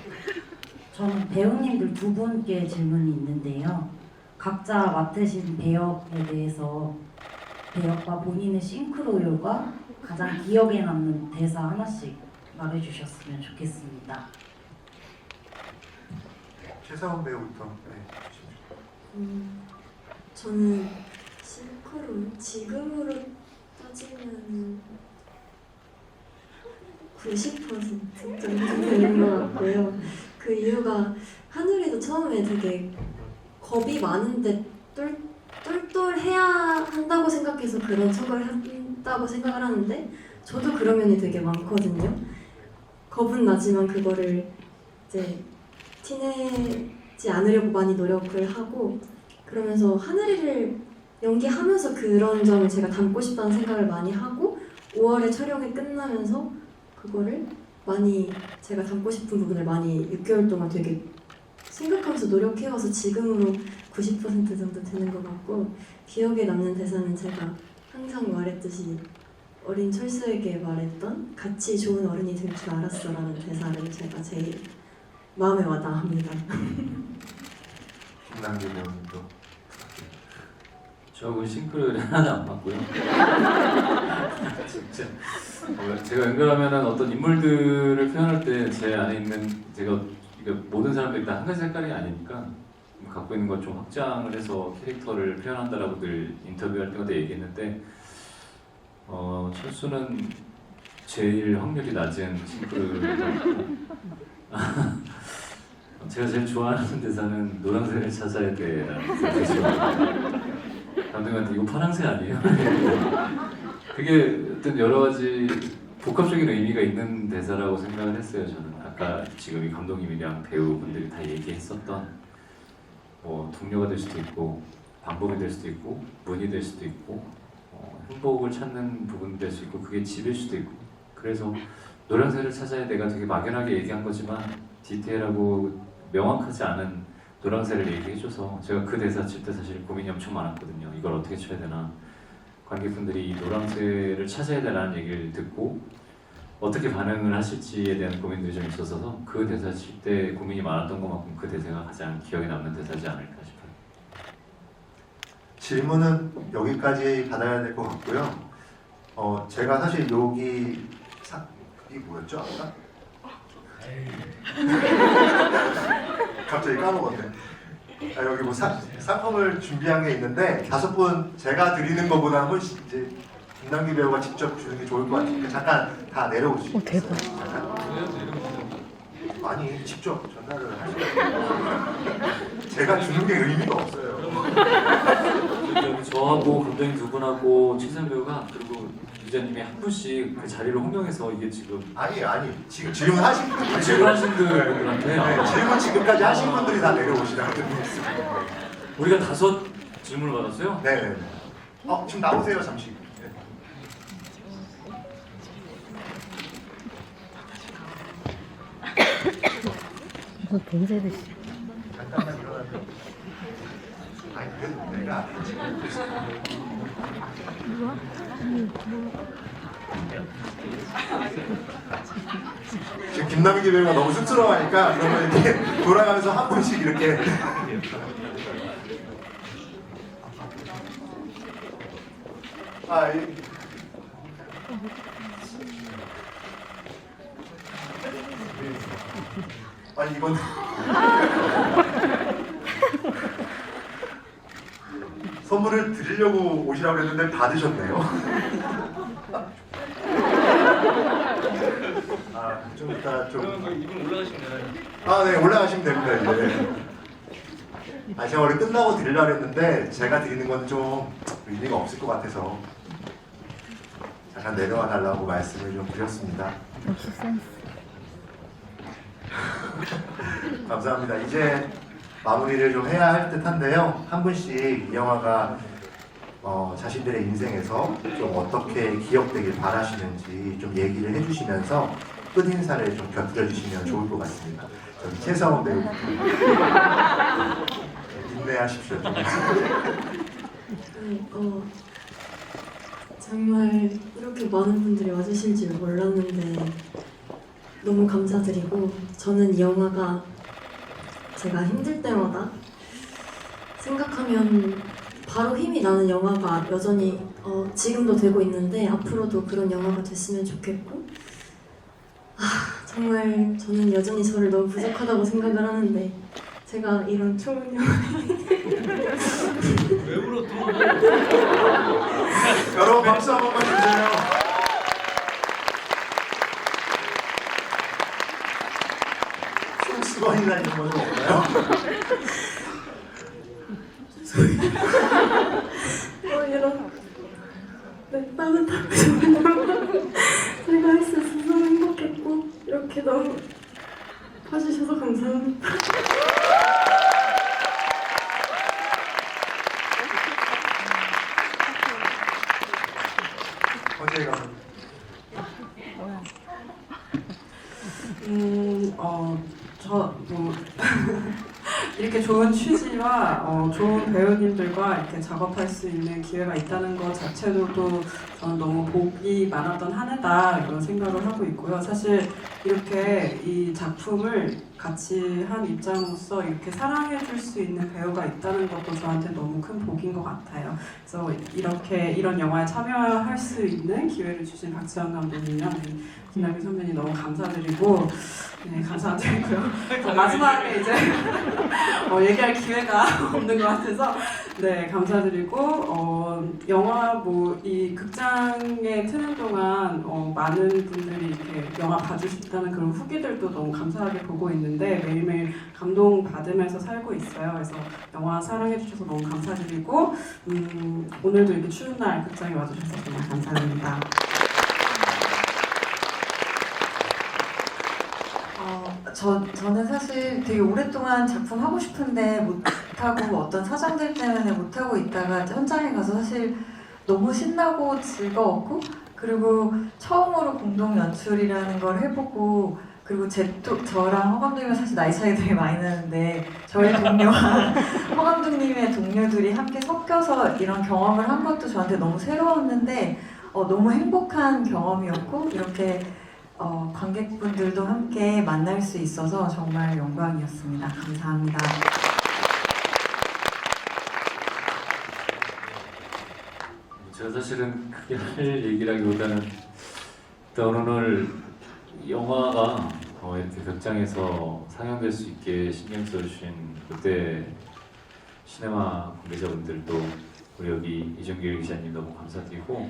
저는 배우님들 두 분께 질문이 있는데요. 각자 맡으신 배역에 대해서 배역과 본인의 싱크로율과 가장 기억에 남는 대사 하나씩 말해주셨으면 좋겠습니다. 최사원 배우부터. 네. 저는 싱크로 지금으로 따지면 90% 정도 되는 것 같고요. 그 이유가 하늘이도 처음에 되게 겁이 많은데 똘똘해야 한다고 생각해서 그런 척을 한다고 생각을 하는데 저도 그런 면이 되게 많거든요. 겁은 나지만 그거를 이제 티내지 않으려고 많이 노력을 하고 그러면서 하늘이를 연기하면서 그런 점을 제가 담고 싶다는 생각을 많이 하고 5월에 촬영이 끝나면서 그거를 많이 제가 담고 싶은 부분을 많이 6개월 동안 되게 생각하면서 노력해와서 지금으로 90% 정도 되는 것 같고 기억에 남는 대사는 제가 항상 말했듯이 어린 철수에게 말했던 같이 좋은 어른이 될 줄 알았어 라는 대사를 제가 제일 마음에 와닿습니다. 김남길 배우님도. 저하고 싱크로율이 하나도 안 맞고요. 진짜 제가 연결하면은 어떤 인물들을 표현할 때 제 안에 있는 제가 모든 사람들이 다 한 가지 색깔이 아니니까 갖고 있는 걸 좀 확장을 해서 캐릭터를 표현한다라고 늘 인터뷰할 때마다 얘기했는데 철수는 제일 확률이 낮은 싱크로율이고 제가 제일 좋아하는 대사는 노란색을 찾아야 돼라는 대사죠. 감독님한테 이거 파란색 아니에요? 그게 어떤 여러 가지 복합적인 의미가 있는 대사라고 생각을 했어요. 저는 아까 지금 이 감독님이랑 배우분들이 다 얘기했었던 동료가 될 수도 있고 방법이 될 수도 있고 문이 될 수도 있고 행복을 찾는 부분도 될 수 있고 그게 집일 수도 있고 그래서 노란색을 찾아야 내가 되게 막연하게 얘기한 거지만 디테일하고 명확하지 않은 노란색을 얘기해줘서 제가 그 대사 칠 때 사실 고민이 엄청 많았거든요. 이걸 어떻게 쳐야 되나 관객분들이 이 노란색을 찾아야 되라는 얘기를 듣고 어떻게 반응을 하실지에 대한 고민들이 좀 있었어서 그 대사 칠 때 고민이 많았던 것만큼 그 대사가 가장 기억에 남는 대사지 않을까 싶어요. 질문은 여기까지 받아야 될 것 같고요. 제가 사실 여기 이 뭐였죠? 아까? 갑자기 까먹었네. 여기 뭐 상품을 준비한 게 있는데 5분 제가 드리는 것보다는 훨씬 이제 김남기 배우가 직접 주는 게 좋을 것 같으니까 잠깐 다 내려오시죠. 대박. 아니 직접 전달을 하시면 제가 주는 게 의미가 없어요. 여기 저하고 감독님 두 분하고 최선 배우가 그리고 기자님이 한 분씩 그 자리를 호명해서 이게 지금 아니 지금 질문하신 분들 질문하신 분들한테 네, 질문 지금까지 하신 분들이 다 내려오시라고 우리가 5 질문을 받았어요? 네네. 지금 나오세요 잠시. 네. 이거 동생들 잠깐만 일어나세요. 아니 그래도 내가 지금 김남기 배우가 너무 쑥스러워하니까 그러면 이렇게 돌아가면서 한 분씩 이렇게 아니 이건 선물을 드리려고 오시라고 했는데 받으셨네요. 좀 이따 좀. 이분 올라가시면 되나요? 네 올라가시면 됩니다 이제. 제가 원래 끝나고 드리려고 했는데 제가 드리는 건 좀 의미가 없을 것 같아서 잠깐 내려와 달라고 말씀을 좀 드렸습니다. 역시 센스. 감사합니다. 이제 마무리를 좀 해야 할 듯한데요. 한 분씩 이 영화가 자신들의 인생에서 좀 어떻게 기억되길 바라시는지 좀 얘기를 해주시면서 끝인사를 좀 곁들여 주시면 좋을 것 같습니다. 저기 최성원 배우 인내하십시오. 네, 정말 이렇게 많은 분들이 와주실 줄 몰랐는데 너무 감사드리고 저는 이 영화가 제가 힘들 때마다 생각하면 바로 힘이 나는 영화가 여전히 지금도 되고 있는데 앞으로도 그런 영화가 됐으면 좋겠고 정말 저는 여전히 저를 너무 부족하다고 생각을 하는데 제가 이런 좋은 영화 왜 울어 또? 여러분 박수 한 번만 주세요. 손수건이나 이런 거좀 없나요? 이런 따뜻하고 좋은 영화 제가 할 수 있어서 너무 행복했고 이렇게 너무 봐주셔서 감사합니다. 언제 가서 이렇게 좋은 취지와 좋은 배우님들과 이렇게 작업할 수 있는 기회가 있다는 것 자체로도 저는 너무 복이 많았던 한 해다 이런 생각을 하고 있고요. 사실 이렇게 이 작품을 같이 한 입장으로서 이렇게 사랑해 줄 수 있는 배우가 있다는 것도 저한테 너무 큰 복인 것 같아요. 그래서 이렇게 이런 영화에 참여할 수 있는 기회를 주신 박지원 감독님이랑 김남기 선배님 너무 감사드리고 네, 감사드리고요. 마지막에 이제 얘기할 기회가 없는 것 같아서 네 감사드리고 영화 뭐 이 극장에 트는 동안 많은 분들이 이렇게 영화 봐줄 수 있다는 그런 후기들도 너무 감사하게 보고 있는데 매일매일 감동 받으면서 살고 있어요. 그래서 영화 사랑해 주셔서 너무 감사드리고 오늘도 이렇게 추운 날 극장에 와주셔서 정말 감사합니다. 저는 사실 되게 오랫동안 작품 하고 싶은데 못하고 어떤 사정들 때문에 못하고 있다가 현장에 가서 사실 너무 신나고 즐거웠고 그리고 처음으로 공동 연출이라는 걸 해보고 그리고 저랑 허 감독님은 사실 나이 차이 되게 많이 나는데 저희 동료와 허 감독님의 동료들이 함께 섞여서 이런 경험을 한 것도 저한테 너무 새로웠는데 너무 행복한 경험이었고 이렇게 관객분들도 함께 만날 수 있어서 정말 영광이었습니다. 감사합니다. 제가 사실은 크게 할 얘기라기보다는 일단 오늘 영화가 이렇게 극장에서 상영될 수 있게 신경 써주신 롯데 시네마 관계자분들도 우리 여기 이정길 기자님 너무 감사드리고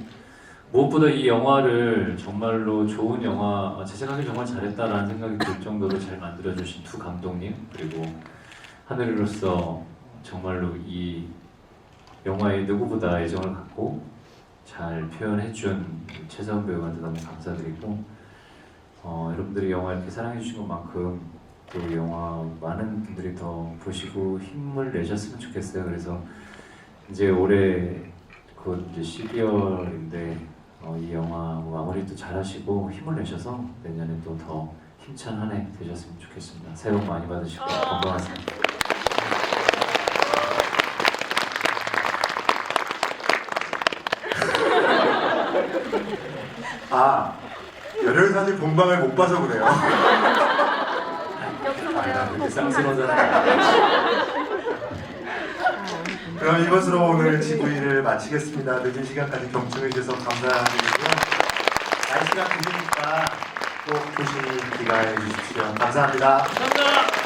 무엇보다 이 영화를 정말로 좋은 영화 제작하기 정말 잘했다라는 생각이 들 정도로 잘 만들어주신 두 감독님 그리고 하늘이로서 정말로 이 영화에 누구보다 애정을 갖고 잘 표현해준 최서원 배우한테 너무 감사드리고 여러분들이 영화 이렇게 사랑해주신 것만큼 또 영화 많은 분들이 더 보시고 힘을 내셨으면 좋겠어요. 그래서 이제 올해 곧 이제 12월인데 이 영화 마무리도 잘하시고 힘을 내셔서 내년에 또 더 힘찬 한 해 되셨으면 좋겠습니다. 새해 복 많이 받으시고 건강하세요. 열혈 사진 본방을 못 봐서 그래요. 나 그렇게 쌍스러워잖아. 그럼 이것으로 오늘 GV를 마치겠습니다. 늦은 시간까지 경청해 주셔서 감사드리고요. 날씨가 좋으니까 꼭 조심히 귀가해 주십시오. 감사합니다. 감사합니다.